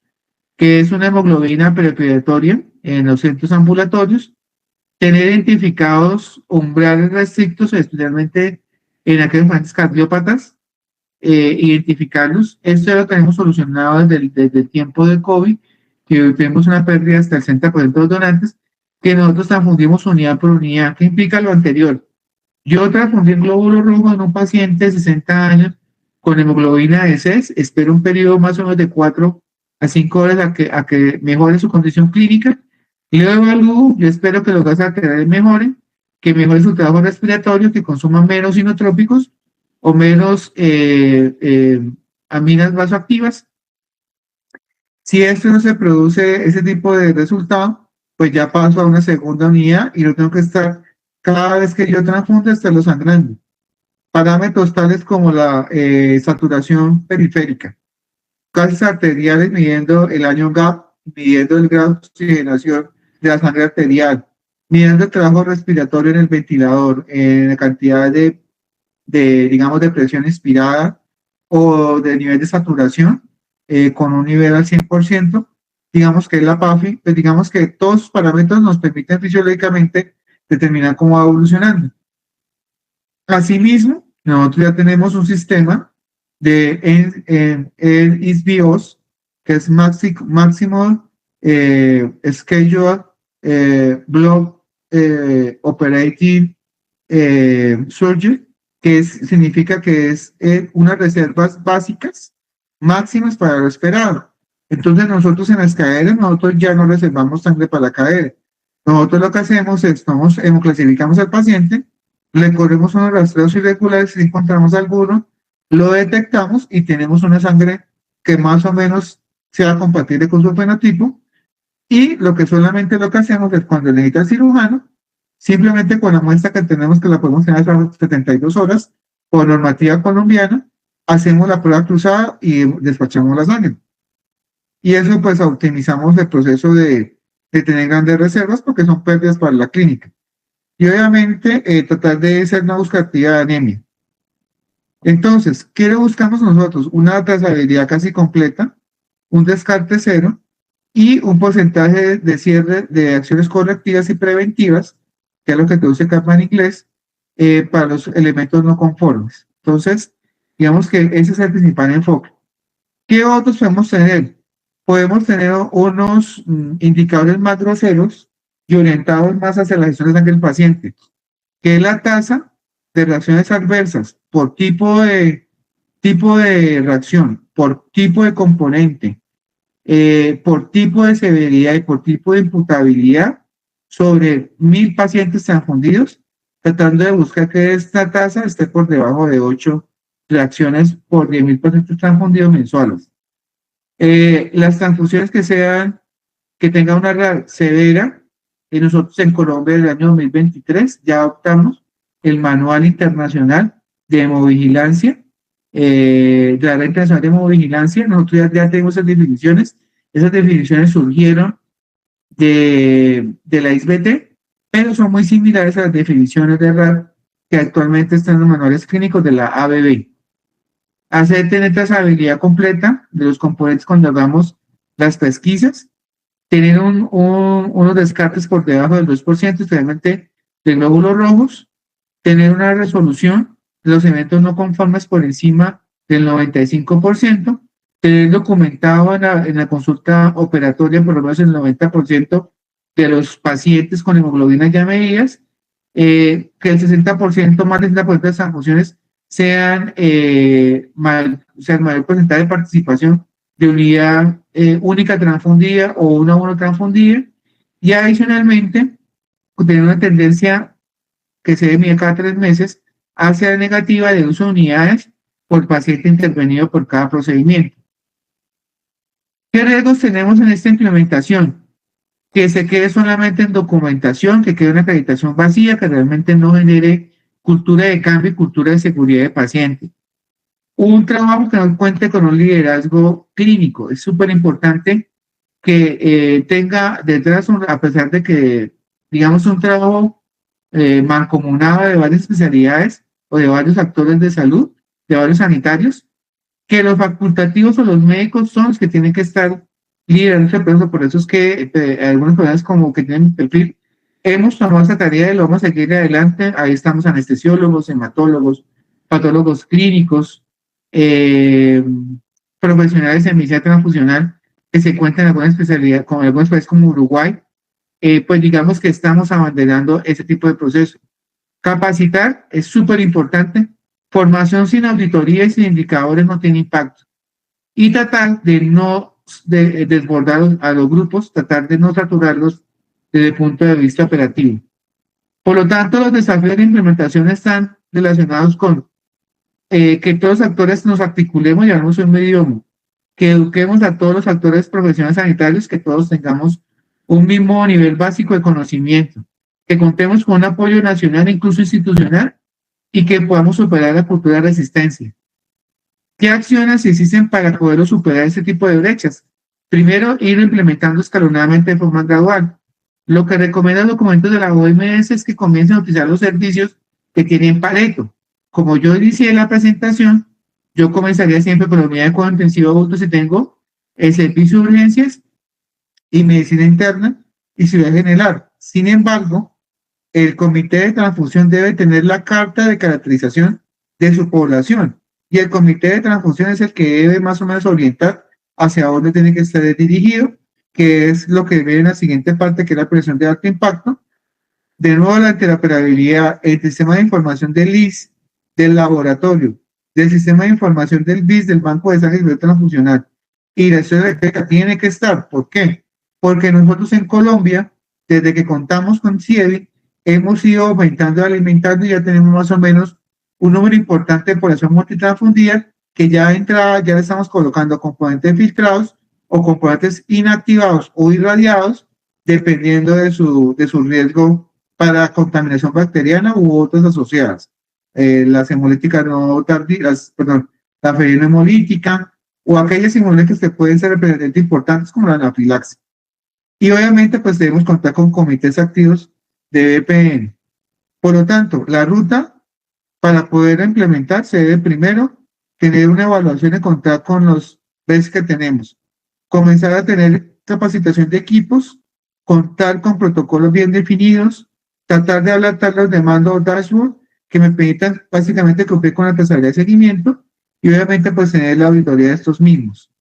que es una hemoglobina prepiratoria en los centros ambulatorios, tener identificados umbrales restrictos, especialmente en aquellos pacientes cardiópatas, identificarlos. Esto ya lo tenemos solucionado desde el tiempo del COVID, que tenemos una pérdida hasta el 60% de los donantes, que nosotros transfundimos unidad por unidad. ¿Qué implica lo anterior? Yo transfundí glóbulo rojo en un paciente de 60 años con hemoglobina de 6, espero un periodo más o menos de 4 a 5 horas a que mejore su condición clínica, y luego evalúo, yo espero que los gases arteriales mejoren, que mejore su trabajo respiratorio, que consuma menos inotrópicos o menos aminas vasoactivas. Si esto no se produce, ese tipo de resultado, pues ya paso a una segunda unidad y no tengo que estar cada vez que yo transfundo estarlo sangrando. Parámetros tales como la saturación periférica, gases arteriales midiendo el ion gap, midiendo el grado de oxigenación de la sangre arterial, midiendo el trabajo respiratorio en el ventilador, en la cantidad digamos, de presión inspirada o de nivel de saturación, con un nivel al 100%, digamos que es la PAFI, pues digamos que todos los parámetros nos permiten fisiológicamente determinar cómo va evolucionando. Asimismo, nosotros ya tenemos un sistema de el ISBIOS, que es Maximum Schedule Block Operating Surgery, que significa que es unas reservas básicas máximas para lo esperado. Entonces nosotros en las caderas, nosotros ya no reservamos sangre para la cadera. Nosotros lo que hacemos es, clasificamos al paciente, le corremos unos rastreos irregulares, si encontramos alguno, lo detectamos y tenemos una sangre que más o menos sea compatible con su fenotipo, y lo que hacemos es cuando necesita el cirujano, simplemente con la muestra que tenemos, que la podemos tener hasta 72 horas, por normativa colombiana, hacemos la prueba cruzada y despachamos la sangre. Y eso pues optimizamos el proceso de tener grandes reservas porque son pérdidas para la clínica. Y obviamente tratar de ser una buscativa de anemia. Entonces, ¿qué le buscamos nosotros? Una trazabilidad casi completa, un descarte cero y un porcentaje de cierre de acciones correctivas y preventivas, que es lo que traduce CAPA en inglés, para los elementos no conformes. Entonces, digamos que ese es el principal enfoque. ¿Qué otros podemos tener? Podemos tener unos indicadores más groseros y orientados más hacia la gestión de sangre del paciente, que es la tasa de reacciones adversas por tipo de reacción, por tipo de componente, por tipo de severidad y por tipo de imputabilidad sobre 1000 pacientes transfundidos, tratando de buscar que esta tasa esté por debajo de 8 reacciones por 10.000 pacientes transfundidos mensuales. Las transfusiones que tengan una RAR severa, y nosotros en Colombia en el año 2023 ya adoptamos el Manual Internacional de Hemovigilancia, de la Red Internacional de Hemovigilancia. Nosotros ya tenemos esas definiciones surgieron de la ISBT, pero son muy similares a las definiciones de RAR que actualmente están en los manuales clínicos de la ABB. hacer tener trazabilidad completa de los componentes cuando hagamos las pesquisas, tener unos descartes por debajo del 2%, especialmente de glóbulos rojos, tener una resolución de los eventos no conformes por encima del 95%, tener documentado en la consulta operatoria por lo menos el 90% de los pacientes con hemoglobinas ya medidas, que el 60% más del 60% de las transfusiones sean el mayor porcentaje de participación de unidad única transfundida o una monotransfundida, y adicionalmente tener una tendencia que se mide cada 3 meses hacia la negativa de uso de unidades por paciente intervenido por cada procedimiento. ¿Qué riesgos tenemos en esta implementación? Que se quede solamente en documentación, que quede una acreditación vacía, que realmente no genere cultura de cambio y cultura de seguridad de paciente. Un trabajo que no cuente con un liderazgo clínico. Es súper importante que tenga detrás, a pesar de que, digamos, un trabajo mancomunado de varias especialidades o de varios actores de salud, de varios sanitarios, que los facultativos o los médicos son los que tienen que estar liderando ese proceso. Por eso es que algunas personas como que tienen perfil, hemos tomado esa tarea y lo vamos a seguir adelante. Ahí estamos anestesiólogos, hematólogos, patólogos clínicos, profesionales en medicina transfusional que se encuentran en alguna especialidad, como en algunos países como Uruguay, pues digamos que estamos abanderando ese tipo de proceso. Capacitar es súper importante. Formación sin auditoría y sin indicadores no tiene impacto. Y tratar de no desbordar a los grupos, tratar de no saturarlos desde el punto de vista operativo. Por lo tanto, los desafíos de implementación están relacionados con que todos los actores nos articulemos y hablemos un idioma, que eduquemos a todos los actores profesionales sanitarios, que todos tengamos un mismo nivel básico de conocimiento, que contemos con un apoyo nacional e incluso institucional y que podamos superar la cultura de resistencia. ¿Qué acciones existen para poder superar este tipo de brechas? Primero, ir implementando escalonadamente de forma gradual. Lo que recomiendan los documentos de la OMS es que comiencen a utilizar los servicios que tienen Pareto. Como yo inicié la presentación, yo comenzaría siempre con la unidad de cuidado intensivo adulto si tengo el servicio de urgencias y medicina interna y ciudad general. Sin embargo, el comité de transfusión debe tener la carta de caracterización de su población y el comité de transfusión es el que debe más o menos orientar hacia dónde tiene que estar dirigido, que es lo que ve en la siguiente parte, que es la prevención de alto impacto. De nuevo, la interoperabilidad, el sistema de información del IS, del laboratorio, del sistema de información del BIS, del Banco de Sangre Transfusional y la historia eléctrica tiene que estar. ¿Por qué? Porque nosotros en Colombia, desde que contamos con CIEVI, hemos ido aumentando, alimentando y ya tenemos más o menos un número importante de población multitransfundida que ya entra, ya le estamos colocando componentes filtrados o componentes inactivados o irradiados dependiendo de su riesgo para contaminación bacteriana u otras asociadas. Las hemolíticas no tardías, la ferina hemolítica o aquellas hemolíticas que pueden ser representantes importantes como la anafilaxia. Y obviamente pues debemos contar con comités activos de VPN. Por lo tanto, la ruta para poder implementar se debe primero tener una evaluación y contar con los PES que tenemos, comenzar a tener capacitación de equipos, contar con protocolos bien definidos, tratar de adaptar los demandos o dashboard que me permitan básicamente cumplir con la trazabilidad de seguimiento y obviamente pues tener la auditoría de estos mismos.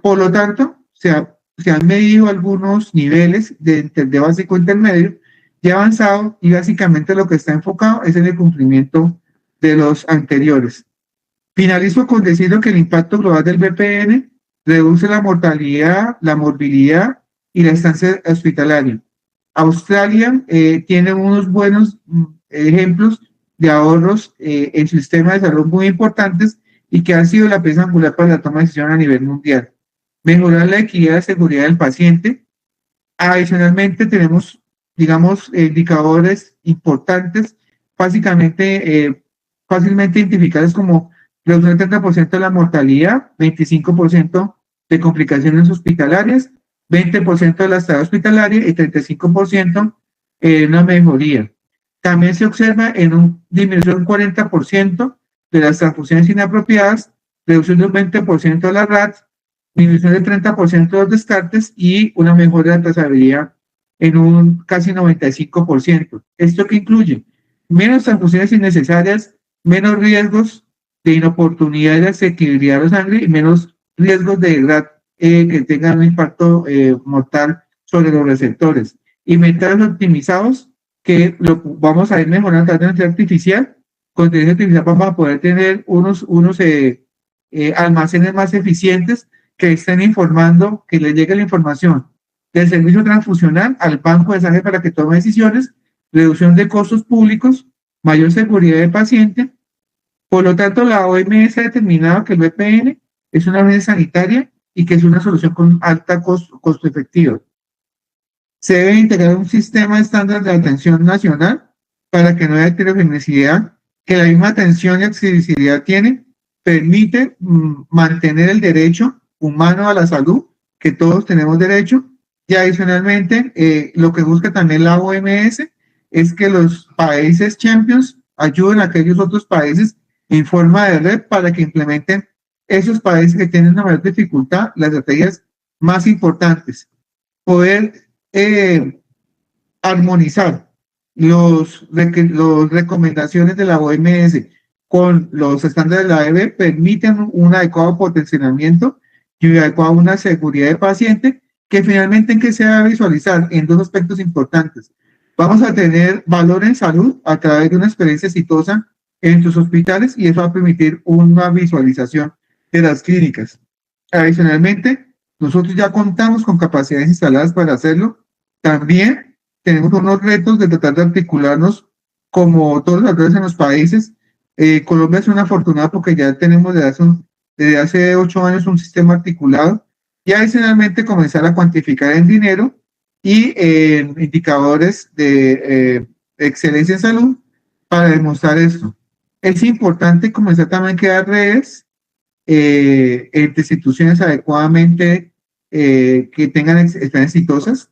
Por lo tanto, se han medido algunos niveles de básico intermedio y avanzado y básicamente lo que está enfocado es en el cumplimiento de los anteriores. Finalizo con decirlo que el impacto global del VPN reduce la mortalidad, la morbilidad y la estancia hospitalaria. Australia tiene unos buenos ejemplos de ahorros en sistemas de salud muy importantes y que han sido la pieza angular para la toma de decisión a nivel mundial. Mejorar la equidad y seguridad del paciente. Adicionalmente tenemos, digamos, indicadores importantes, básicamente fácilmente identificables como reducción del 30% de la mortalidad, 25% de complicaciones hospitalarias, 20% de la estadía hospitalaria y 35% en una mejoría. También se observa en una disminución de un 40% de las transfusiones inapropiadas, reducción de un 20% de la RAT, disminución del 30% de los descartes y una mejora de la trazabilidad en un casi 95%. ¿Esto qué incluye? Menos transfusiones innecesarias, menos riesgos de inoportunidad de desequilibrar la sangre y menos riesgos de RAT que tengan un impacto mortal sobre los receptores. Inventarios optimizados que lo vamos a ir mejorando a través de inteligencia artificial. Con inteligencia artificial vamos a poder tener unos almacenes más eficientes que estén informando, que le llegue la información del servicio transfusional al banco de sangre para que tome decisiones, reducción de costos públicos, mayor seguridad del paciente. Por lo tanto, la OMS ha determinado que el VPN es una red sanitaria y que es una solución con alta costo efectivo. Se debe integrar un sistema estándar de atención nacional para que no haya heterogeneidad, que la misma atención y accesibilidad tiene, permite mantener el derecho humano a la salud, que todos tenemos derecho, y adicionalmente lo que busca también la OMS es que los países champions ayuden a aquellos otros países en forma de red para que implementen esos países que tienen una mayor dificultad, las estrategias más importantes. Poder armonizar los recomendaciones de la OMS con los estándares de la EBE permiten un adecuado potenciamiento y una seguridad del paciente que finalmente en que se va a visualizar en dos aspectos importantes. Vamos a tener valor en salud a través de una experiencia exitosa en sus hospitales y eso va a permitir una visualización de las clínicas. Adicionalmente, nosotros ya contamos con capacidades instaladas para hacerlo. También tenemos unos retos de tratar de articularnos como todos los actores en los países. Colombia es una afortunada porque ya tenemos desde hace 8 años un sistema articulado y adicionalmente comenzar a cuantificar en dinero y indicadores de excelencia en salud para demostrar esto. Es importante comenzar también a crear redes entre instituciones adecuadamente que tengan experiencias exitosas.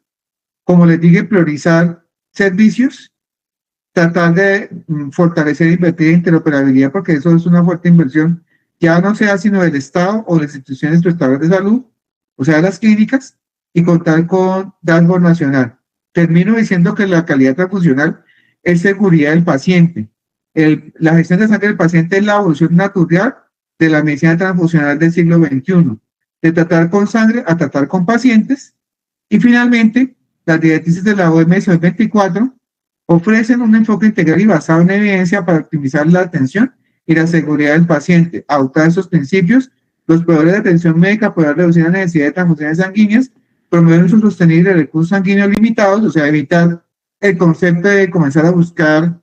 Como les dije, priorizar servicios, tratar de fortalecer e invertir en interoperabilidad, porque eso es una fuerte inversión, ya no sea sino del Estado o de las instituciones prestadoras de salud, o sea, las clínicas, y contar con dashboard nacional. Termino diciendo que la calidad transfusional es seguridad del paciente. La gestión de sangre del paciente es la evolución natural de la medicina transfusional del siglo XXI, de tratar con sangre a tratar con pacientes. Y finalmente, las directrices de la OMS 24 ofrecen un enfoque integral y basado en evidencia para optimizar la atención y la seguridad del paciente. Adoptar esos principios, los proveedores de atención médica podrán reducir la necesidad de transfusiones sanguíneas, promover un uso sostenible de recursos sanguíneos limitados, o sea, evitar el concepto de comenzar a buscar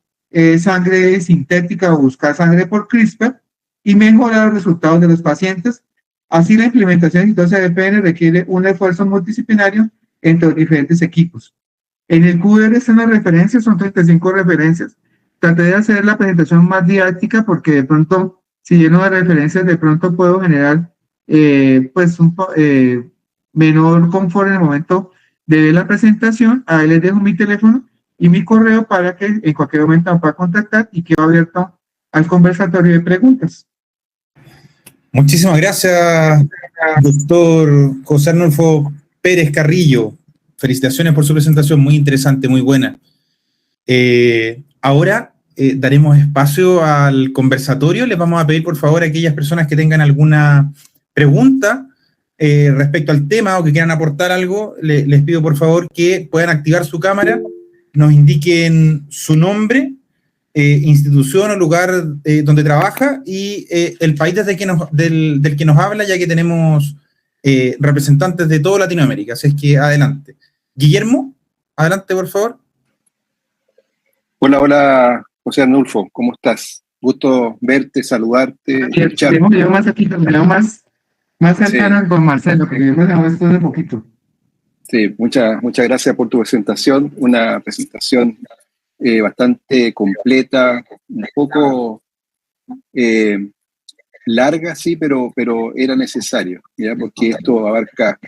sangre sintética o buscar sangre por CRISPR y mejorar los resultados de los pacientes. Así, la implementación exitosa de VPN requiere un esfuerzo multidisciplinario entre los diferentes equipos. En el QR están las referencias, son 35 referencias. Traté de hacer la presentación más didáctica porque de pronto, si lleno de referencias, de pronto puedo generar pues menor confort en el momento de ver la presentación. Ahí les dejo mi teléfono y mi correo para que en cualquier momento me pueda contactar y quedo abierto al conversatorio de preguntas. Muchísimas gracias, doctor José Arnulfo Pérez Carrillo. Felicitaciones por su presentación, muy interesante, muy buena. Ahora daremos espacio al conversatorio. Les vamos a pedir, por favor, a aquellas personas que tengan alguna pregunta respecto al tema o que quieran aportar algo, les pido, por favor, que puedan activar su cámara, nos indiquen su nombre, institución o lugar donde trabaja y el país del que nos habla, ya que tenemos representantes de toda Latinoamérica. Así es que adelante. Guillermo, adelante, por favor. Hola, José Arnulfo, ¿cómo estás? Gusto verte, saludarte. Yo más aquí, más cercano sí. Con Marcelo, que hemos hablado esto de poquito. Sí, muchas gracias por tu presentación, una presentación bastante completa, un poco larga, sí, pero era necesario, ¿ya? Porque esto abarca,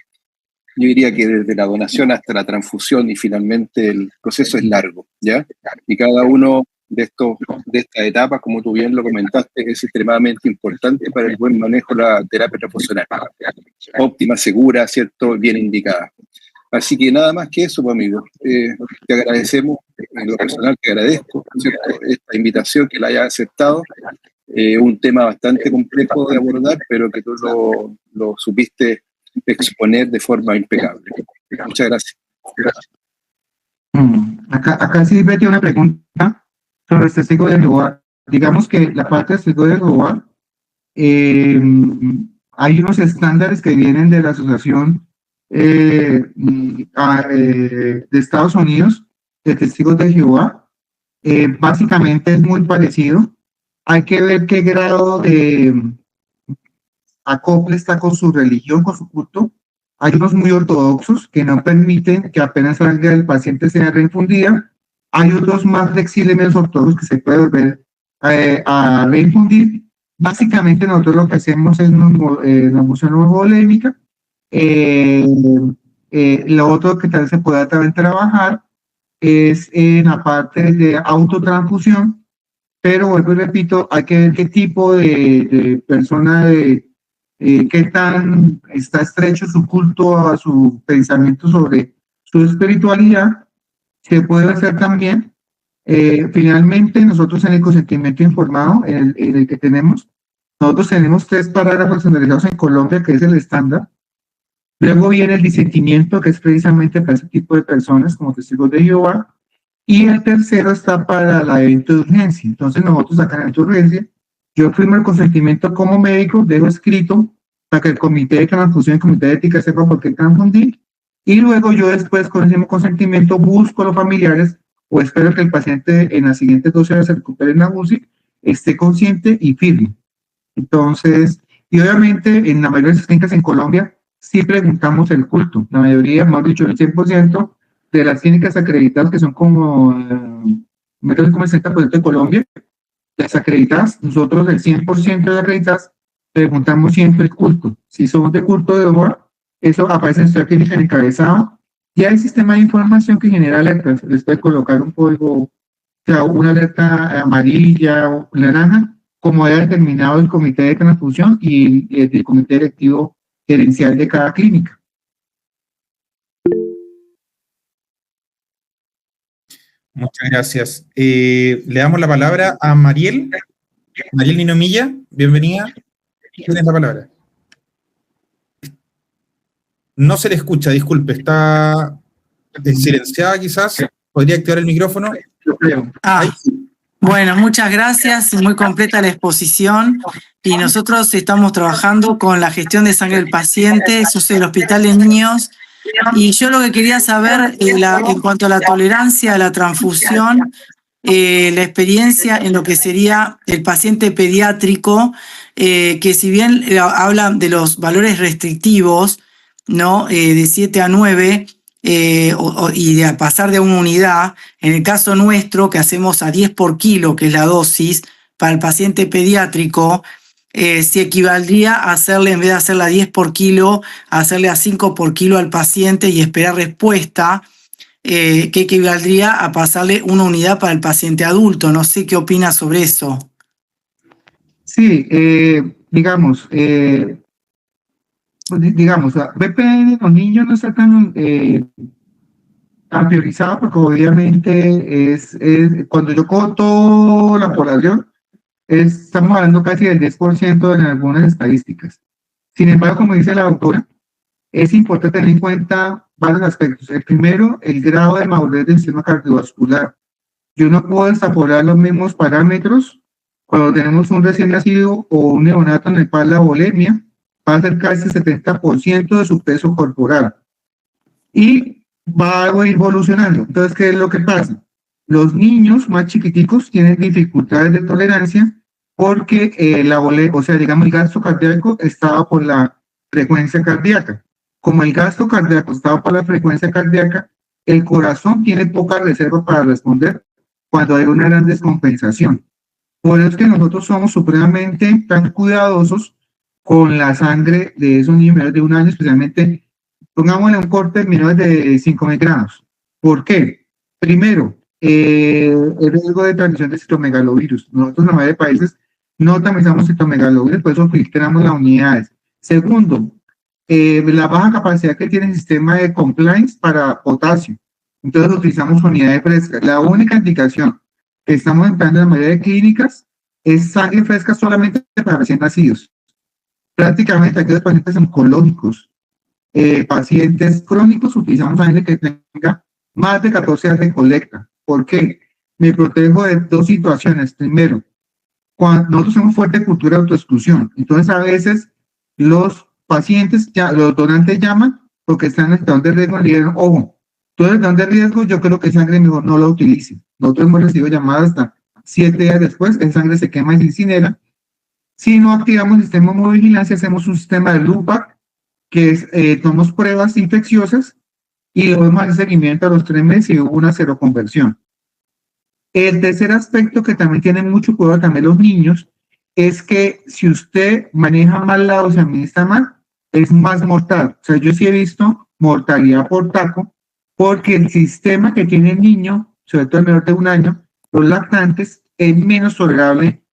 yo diría que desde la donación hasta la transfusión y finalmente el proceso es largo, ¿ya? Y cada uno de esta etapa, como tú bien lo comentaste, es extremadamente importante para el buen manejo de la terapia transfusional. Óptima, segura, ¿cierto? Bien indicada. Así que nada más que eso, pues, amigo. Te agradecemos, en lo personal te agradezco, ¿cierto?, esta invitación, que la hayas aceptado. Un tema bastante complejo de abordar, pero que tú lo supiste exponer de forma impecable. Muchas gracias. Acá sí tiene una pregunta sobre el testigo de Jehová. Digamos que la parte del testigo de Jehová, hay unos estándares que vienen de la Asociación de Estados Unidos de Testigos de Jehová. Básicamente es muy parecido. Hay que ver qué grado de acople está con su religión, con su culto. Hay unos muy ortodoxos que no permiten que apenas salga el paciente sea reinfundida. Hay otros más flexibles, menos ortodoxos, que se puede volver a reinfundir. Básicamente nosotros lo que hacemos es neumocía volémica. Lo otro que tal vez se pueda también trabajar es en la parte de autotransfusión, pero vuelvo y repito, hay que ver qué tipo de persona, qué tan está estrecho su culto a su pensamiento sobre su espiritualidad. Se puede hacer también. Finalmente, nosotros en el consentimiento informado, en el que nosotros tenemos 3 parágrafos estandarizados en Colombia, que es el estándar. Luego viene el disentimiento, que es precisamente para ese tipo de personas, como testigos de Jehová. Y el tercero está para el evento de urgencia. Entonces, nosotros acá en el evento de urgencia, yo firmo el consentimiento como médico, dejo escrito para que el comité de transfusión, el comité de ética sepa por qué transfundir. Y luego yo después, con ese mismo consentimiento, busco a los familiares o espero que el paciente en las siguientes 12 horas se recupere en la UCI, esté consciente y firme. Entonces, y obviamente en la mayoría de las clínicas en Colombia sí preguntamos el culto. La mayoría, más dicho, el 100% de las clínicas acreditadas, que son como menos como el 60% de Colombia, las acreditadas, nosotros el 100% de las acreditadas preguntamos siempre el culto. Si somos de culto de Jehová, eso aparece en nuestra clínica en encabezado. Y hay sistema de información que genera alertas. Les puede colocar un código, o sea, una alerta amarilla o naranja, como haya determinado el comité de transfusión y el comité directivo gerencial de cada clínica. Muchas gracias. Le damos la palabra a Mariel Ninomilla. Bienvenida. Tienes la palabra. No se le escucha, disculpe, está silenciada quizás. ¿Podría activar el micrófono? Bueno, muchas gracias, muy completa la exposición y nosotros estamos trabajando con la gestión de sangre del paciente, eso es el Hospital de Niños, y yo lo que quería saber en cuanto a la tolerancia a la transfusión, la experiencia en lo que sería el paciente pediátrico, que si bien hablan de los valores restrictivos, ¿no? De 7 a 9, y de pasar de una unidad, en el caso nuestro, que hacemos a 10 por kilo, que es la dosis, para el paciente pediátrico, si equivaldría a hacerle, en vez de hacerle a 10 por kilo, a hacerle a 5 por kilo al paciente y esperar respuesta, que equivaldría a pasarle una unidad para el paciente adulto. No sé qué opina sobre eso. Sí, digamos, BPN en los niños no está tan priorizado porque obviamente es cuando yo cojo toda la población, estamos hablando casi del 10% en algunas estadísticas. Sin embargo, como dice la doctora, es importante tener en cuenta varios aspectos. El primero, el grado de madurez del sistema cardiovascular. Yo no puedo extrapolar los mismos parámetros cuando tenemos un recién nacido o un neonato en el cual la volemia va a ser casi el 70% de su peso corporal. Y va a ir evolucionando. Entonces, ¿qué es lo que pasa? Los niños más chiquiticos tienen dificultades de tolerancia porque digamos, el gasto cardíaco estaba por la frecuencia cardíaca. Como el gasto cardíaco estaba por la frecuencia cardíaca, el corazón tiene poca reserva para responder cuando hay una gran descompensación. Por eso es que nosotros somos supremamente tan cuidadosos con la sangre de esos niños menores de 1 año, especialmente, pongámosle un corte menor de 5 miligramos. ¿Por qué? Primero, el riesgo de transmisión de citomegalovirus. Nosotros en la mayoría de países no tamizamos citomegalovirus, por eso filtramos las unidades. Segundo, la baja capacidad que tiene el sistema de compliance para potasio. Entonces utilizamos unidades frescas. La única indicación que estamos empleando en la mayoría de clínicas es sangre fresca solamente para recién nacidos. Prácticamente aquellos pacientes oncológicos, pacientes crónicos, utilizamos sangre que tenga más de 14 horas de colecta. ¿Por qué? Me protejo de dos situaciones. Primero, cuando nosotros tenemos fuerte cultura de autoexclusión, entonces a veces los pacientes, los donantes llaman porque están en el estado de riesgo y le dicen, ojo, todo el estado de riesgo, yo creo que sangre mejor no lo utilice. Nosotros hemos recibido llamadas hasta 7 días después, esa sangre se quema y se incinera. Si no activamos el sistema de vigilancia, hacemos un sistema de loopback, que es, tomamos pruebas infecciosas y luego hacer seguimiento a los 3 meses y hubo una seroconversión. El tercer aspecto que también tienen mucho cuidado también los niños es que si usted maneja mal la dosis, administra mal, es más mortal. O sea, yo sí he visto mortalidad por taco porque el sistema que tiene el niño, sobre todo el menor de 1 año, los lactantes, es menos tolerable,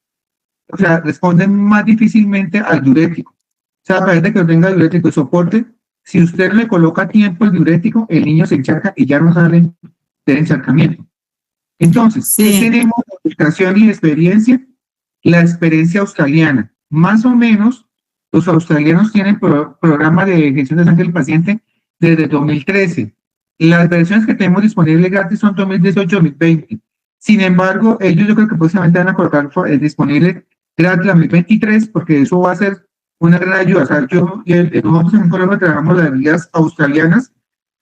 o sea, responden más difícilmente al diurético. O sea, a pesar de que no tenga diurético de soporte, si usted le coloca a tiempo el diurético, el niño se encharca y ya no sale del encharcamiento. Entonces, sí, tenemos la educación y experiencia, la experiencia australiana. Más o menos, los australianos tienen programa de gestión de sangre del paciente desde 2013. Las versiones que tenemos disponibles gratis son 2018-2020. Sin embargo, ellos yo creo que próximamente van a colocar disponible gratis 2023, porque eso va a ser una gran ayuda. O sea, nosotros en Colombia trabajamos las guías australianas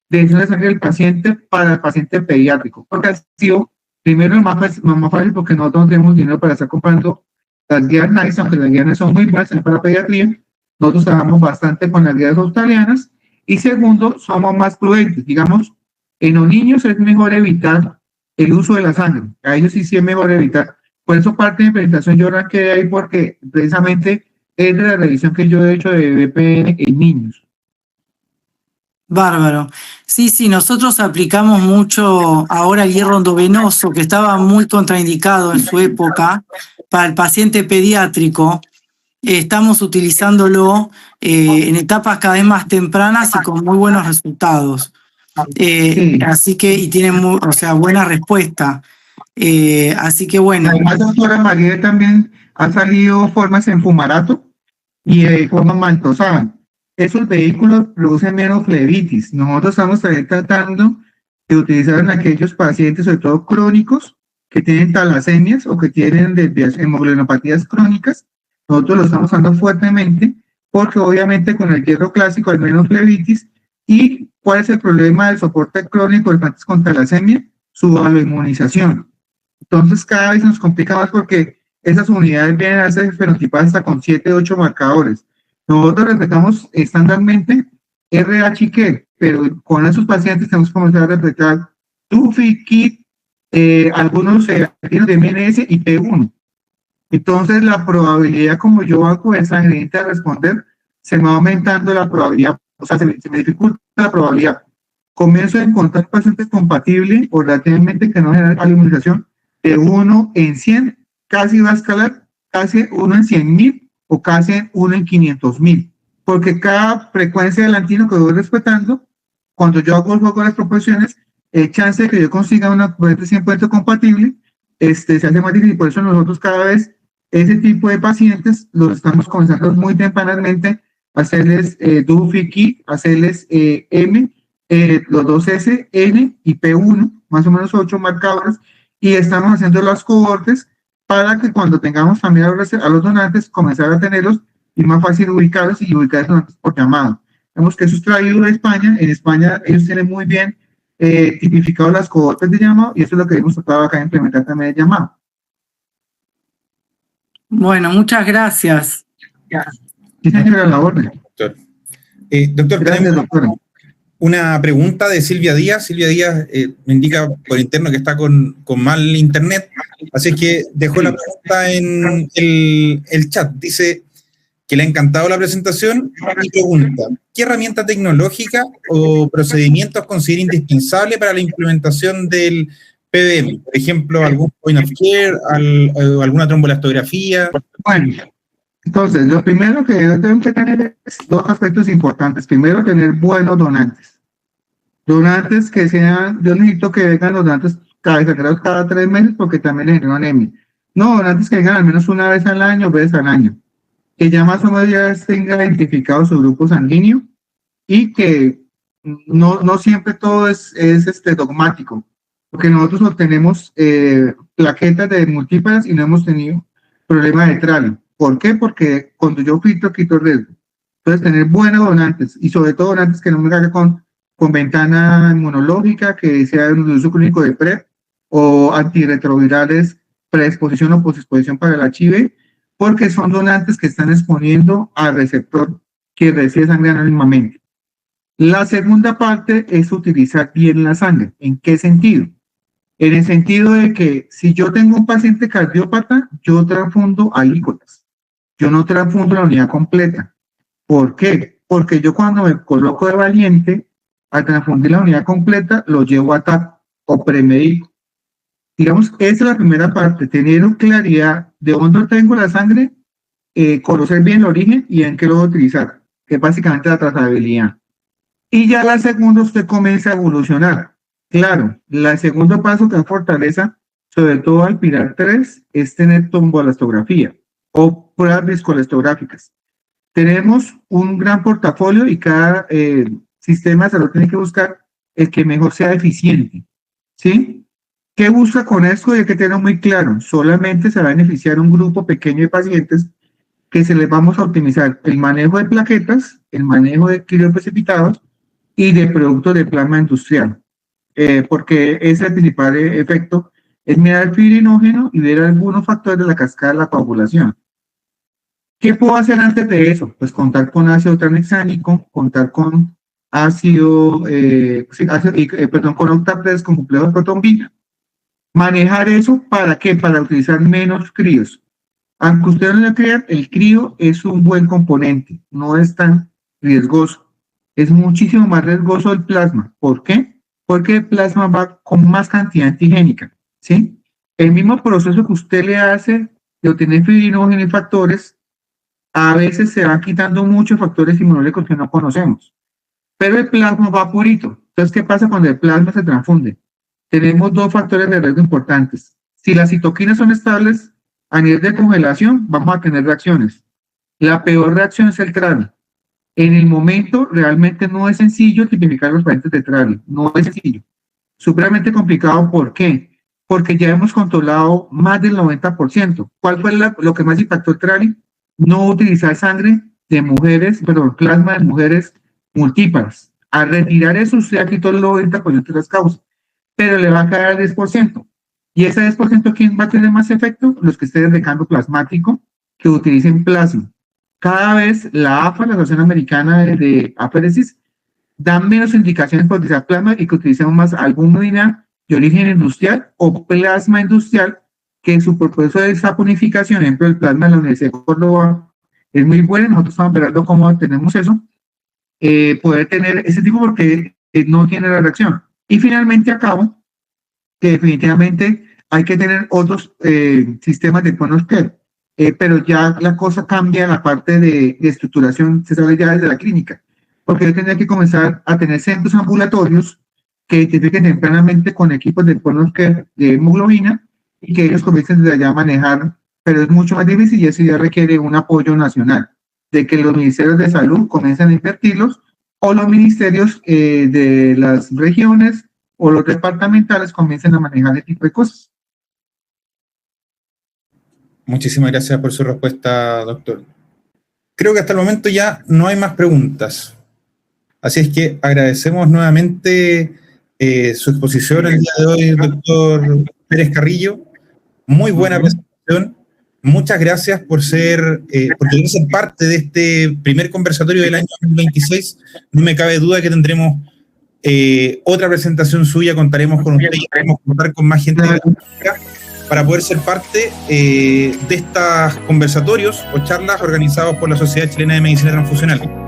de gestión de sangre del paciente para el paciente pediátrico, porque ha sido primero más fácil porque nosotros no tenemos dinero para estar comprando las guías NICE, aunque las guías son muy buenas para pediatría. Nosotros trabajamos bastante con las guías australianas. Y segundo, somos más prudentes. Digamos, en los niños es mejor evitar el uso de la sangre. A ellos sí es mejor evitar. Por eso parte de mi presentación yo arranqué ahí porque precisamente es de la revisión que yo he hecho de VPN en niños. Bárbaro. Sí, nosotros aplicamos mucho ahora el hierro endovenoso, que estaba muy contraindicado en su época, para el paciente pediátrico. Estamos utilizándolo en etapas cada vez más tempranas y con muy buenos resultados. Así que, y tiene buena respuesta. Así que bueno. Además, doctora María, también han salido formas en fumarato y formas maltosaban. Esos vehículos producen menos flebitis. Nosotros estamos tratando de utilizar en aquellos pacientes, sobre todo crónicos, que tienen talasemias o que tienen hemoglobinopatías crónicas. Nosotros lo estamos usando fuertemente porque obviamente con el hierro clásico hay menos flebitis. ¿Y cuál es el problema del soporte crónico de pacientes con talasemia? Su aloinmunización. Entonces cada vez nos complica más porque esas unidades vienen a ser fenotipadas hasta con 7 u 8 marcadores. Nosotros respetamos estándarmente RH y KIT, pero con esos pacientes tenemos que comenzar a respetar TUFI, KIT, algunos de MNS y P1. Entonces la probabilidad, como yo hago esa gerente a responder, se va aumentando la probabilidad, o sea, se me dificulta la probabilidad. Comienzo a encontrar pacientes compatibles o relativamente que no generan alimentación de 1 en 100, casi va a escalar, casi 1 en 100.000 o casi 1 en 500.000, porque cada frecuencia del antino que voy respetando, cuando yo hago el juego de las proporciones, el chance de que yo consiga una corriente 100% compatible se hace más difícil. Por eso nosotros cada vez ese tipo de pacientes los estamos comenzando muy tempranamente a hacerles DUFI, KIT, hacerles los 2 S, N y P1, más o menos 8 marcadores, y estamos haciendo las cohortes para que cuando tengamos también a los donantes, comenzar a tenerlos y más fácil ubicarlos y ubicar a los donantes por llamado. Vemos que eso es traído de España. En España ellos tienen muy bien tipificado las cohortes de llamado y eso es lo que hemos tratado acá de implementar también el llamado. Bueno, muchas gracias. Sí, señora, la orden. Doctor, Gracias, doctora. Una pregunta de Silvia Díaz. Silvia Díaz me indica por interno que está con mal internet, así que dejó la pregunta en el chat. Dice que le ha encantado la presentación y pregunta: ¿qué herramienta tecnológica o procedimientos considera indispensable para la implementación del PDM, por ejemplo, algún point of care, alguna trombolastografía. Bueno, entonces, lo primero que tengo que tener es dos aspectos importantes. Primero, tener buenos donantes. Donantes que sean, yo necesito que vengan los donantes cada 3 meses porque también les genero anemia. No, donantes que vengan al menos una vez al año, veces al año. Que ya más o menos ya tenga identificado su grupo sanguíneo y que no siempre todo es dogmático. Porque nosotros obtenemos plaquetas de multíparas y no hemos tenido problema de tralio. ¿Por qué? Porque cuando yo filtro, quito riesgo. Entonces, tener buenos donantes y sobre todo donantes que no me caigan con ventana inmunológica, que sea un uso clínico de PrEP o antirretrovirales, predisposición o posexposición para el HIV, porque son donantes que están exponiendo al receptor que recibe sangre anónimamente. La segunda parte es utilizar bien la sangre. ¿En qué sentido? En el sentido de que si yo tengo un paciente cardiópata, yo transfundo alícuotas. Yo no transfundo la unidad completa. ¿Por qué? Porque yo cuando me coloco de valiente, al transfundir la unidad completa, lo llevo a TAP o premedico. Digamos, esa es la primera parte, tener claridad de dónde tengo la sangre, conocer bien el origen y en qué lo voy a utilizar, que es básicamente la trazabilidad. Y ya la segunda usted comienza a evolucionar. Claro, el segundo paso que da fortaleza, sobre todo al Pilar 3, es tener trombolastografía o pruebas viscoelastográficas. Tenemos un gran portafolio y cada sistema de salud tiene que buscar el que mejor sea eficiente. ¿Sí? ¿Qué busca con esto? Y hay que tenerlo muy claro. Solamente se va a beneficiar un grupo pequeño de pacientes que se les vamos a optimizar el manejo de plaquetas, el manejo de crioprecipitados y de productos de plasma industrial. Porque ese es el principal efecto, es mirar el fibrinógeno y ver algunos factores de la cascada de la coagulación. ¿Qué puedo hacer antes de eso? Pues contar con ácido tranexámico, contar con con octapres con complejo de protombina. Manejar eso, ¿para qué? Para utilizar menos críos. Aunque ustedes no lo crean, el crío es un buen componente, no es tan riesgoso. Es muchísimo más riesgoso el plasma. ¿Por qué? Porque el plasma va con más cantidad antigénica, ¿sí? El mismo proceso que usted le hace de obtener fibrinógeno y factores, a veces se van quitando muchos factores inmunológicos que no conocemos. Pero el plasma va purito. Entonces, ¿qué pasa cuando el plasma se transfunde? Tenemos dos factores de riesgo importantes. Si las citoquinas son estables a nivel de congelación, vamos a tener reacciones. La peor reacción es el tralio. En el momento, realmente no es sencillo tipificar los pacientes de tralio. No es sencillo. Supremamente complicado. ¿Por qué? Porque ya hemos controlado más del 90%. ¿Cuál fue lo que más impactó el tralio? No utilizar sangre de mujeres, plasma de mujeres multíparas. Al retirar eso, usted quitó el 90% de las causas, pero le va a caer el 10%. ¿Y ese 10% quién va a tener más efecto? Los que estén de cambio plasmático, que utilicen plasma. Cada vez la AFA, la Asociación Americana de Aféresis, da menos indicaciones por utilizar plasma y que utilicemos más albúmina de origen industrial o plasma industrial, que en su proceso de saponificación, por ejemplo, el plasma de la Universidad de Córdoba es muy bueno. Nosotros estamos verando cómo tenemos eso, poder tener ese tipo porque no tiene la reacción. Y finalmente acabo que definitivamente hay que tener otros sistemas de point of care, pero ya la cosa cambia en la parte de estructuración, se sabe ya desde la clínica, porque yo tendría que comenzar a tener centros ambulatorios que identifiquen tempranamente con equipos de point of care de hemoglobina y que ellos comiencen desde allá a manejar, pero es mucho más difícil y eso ya requiere un apoyo nacional, de que los ministerios de salud comiencen a invertirlos o los ministerios de las regiones o los departamentales comiencen a manejar ese tipo de cosas. Muchísimas gracias por su respuesta, doctor. Creo que hasta el momento ya no hay más preguntas. Así es que agradecemos nuevamente su exposición el día de hoy, doctor Pérez Carrillo. Muy buena presentación. Muchas gracias por querer ser parte de este primer conversatorio del año 2026. No me cabe duda que tendremos otra presentación suya, contaremos con usted y queremos contar con más gente de la clínica para poder ser parte de estos conversatorios o charlas organizados por la Sociedad Chilena de Medicina Transfusional.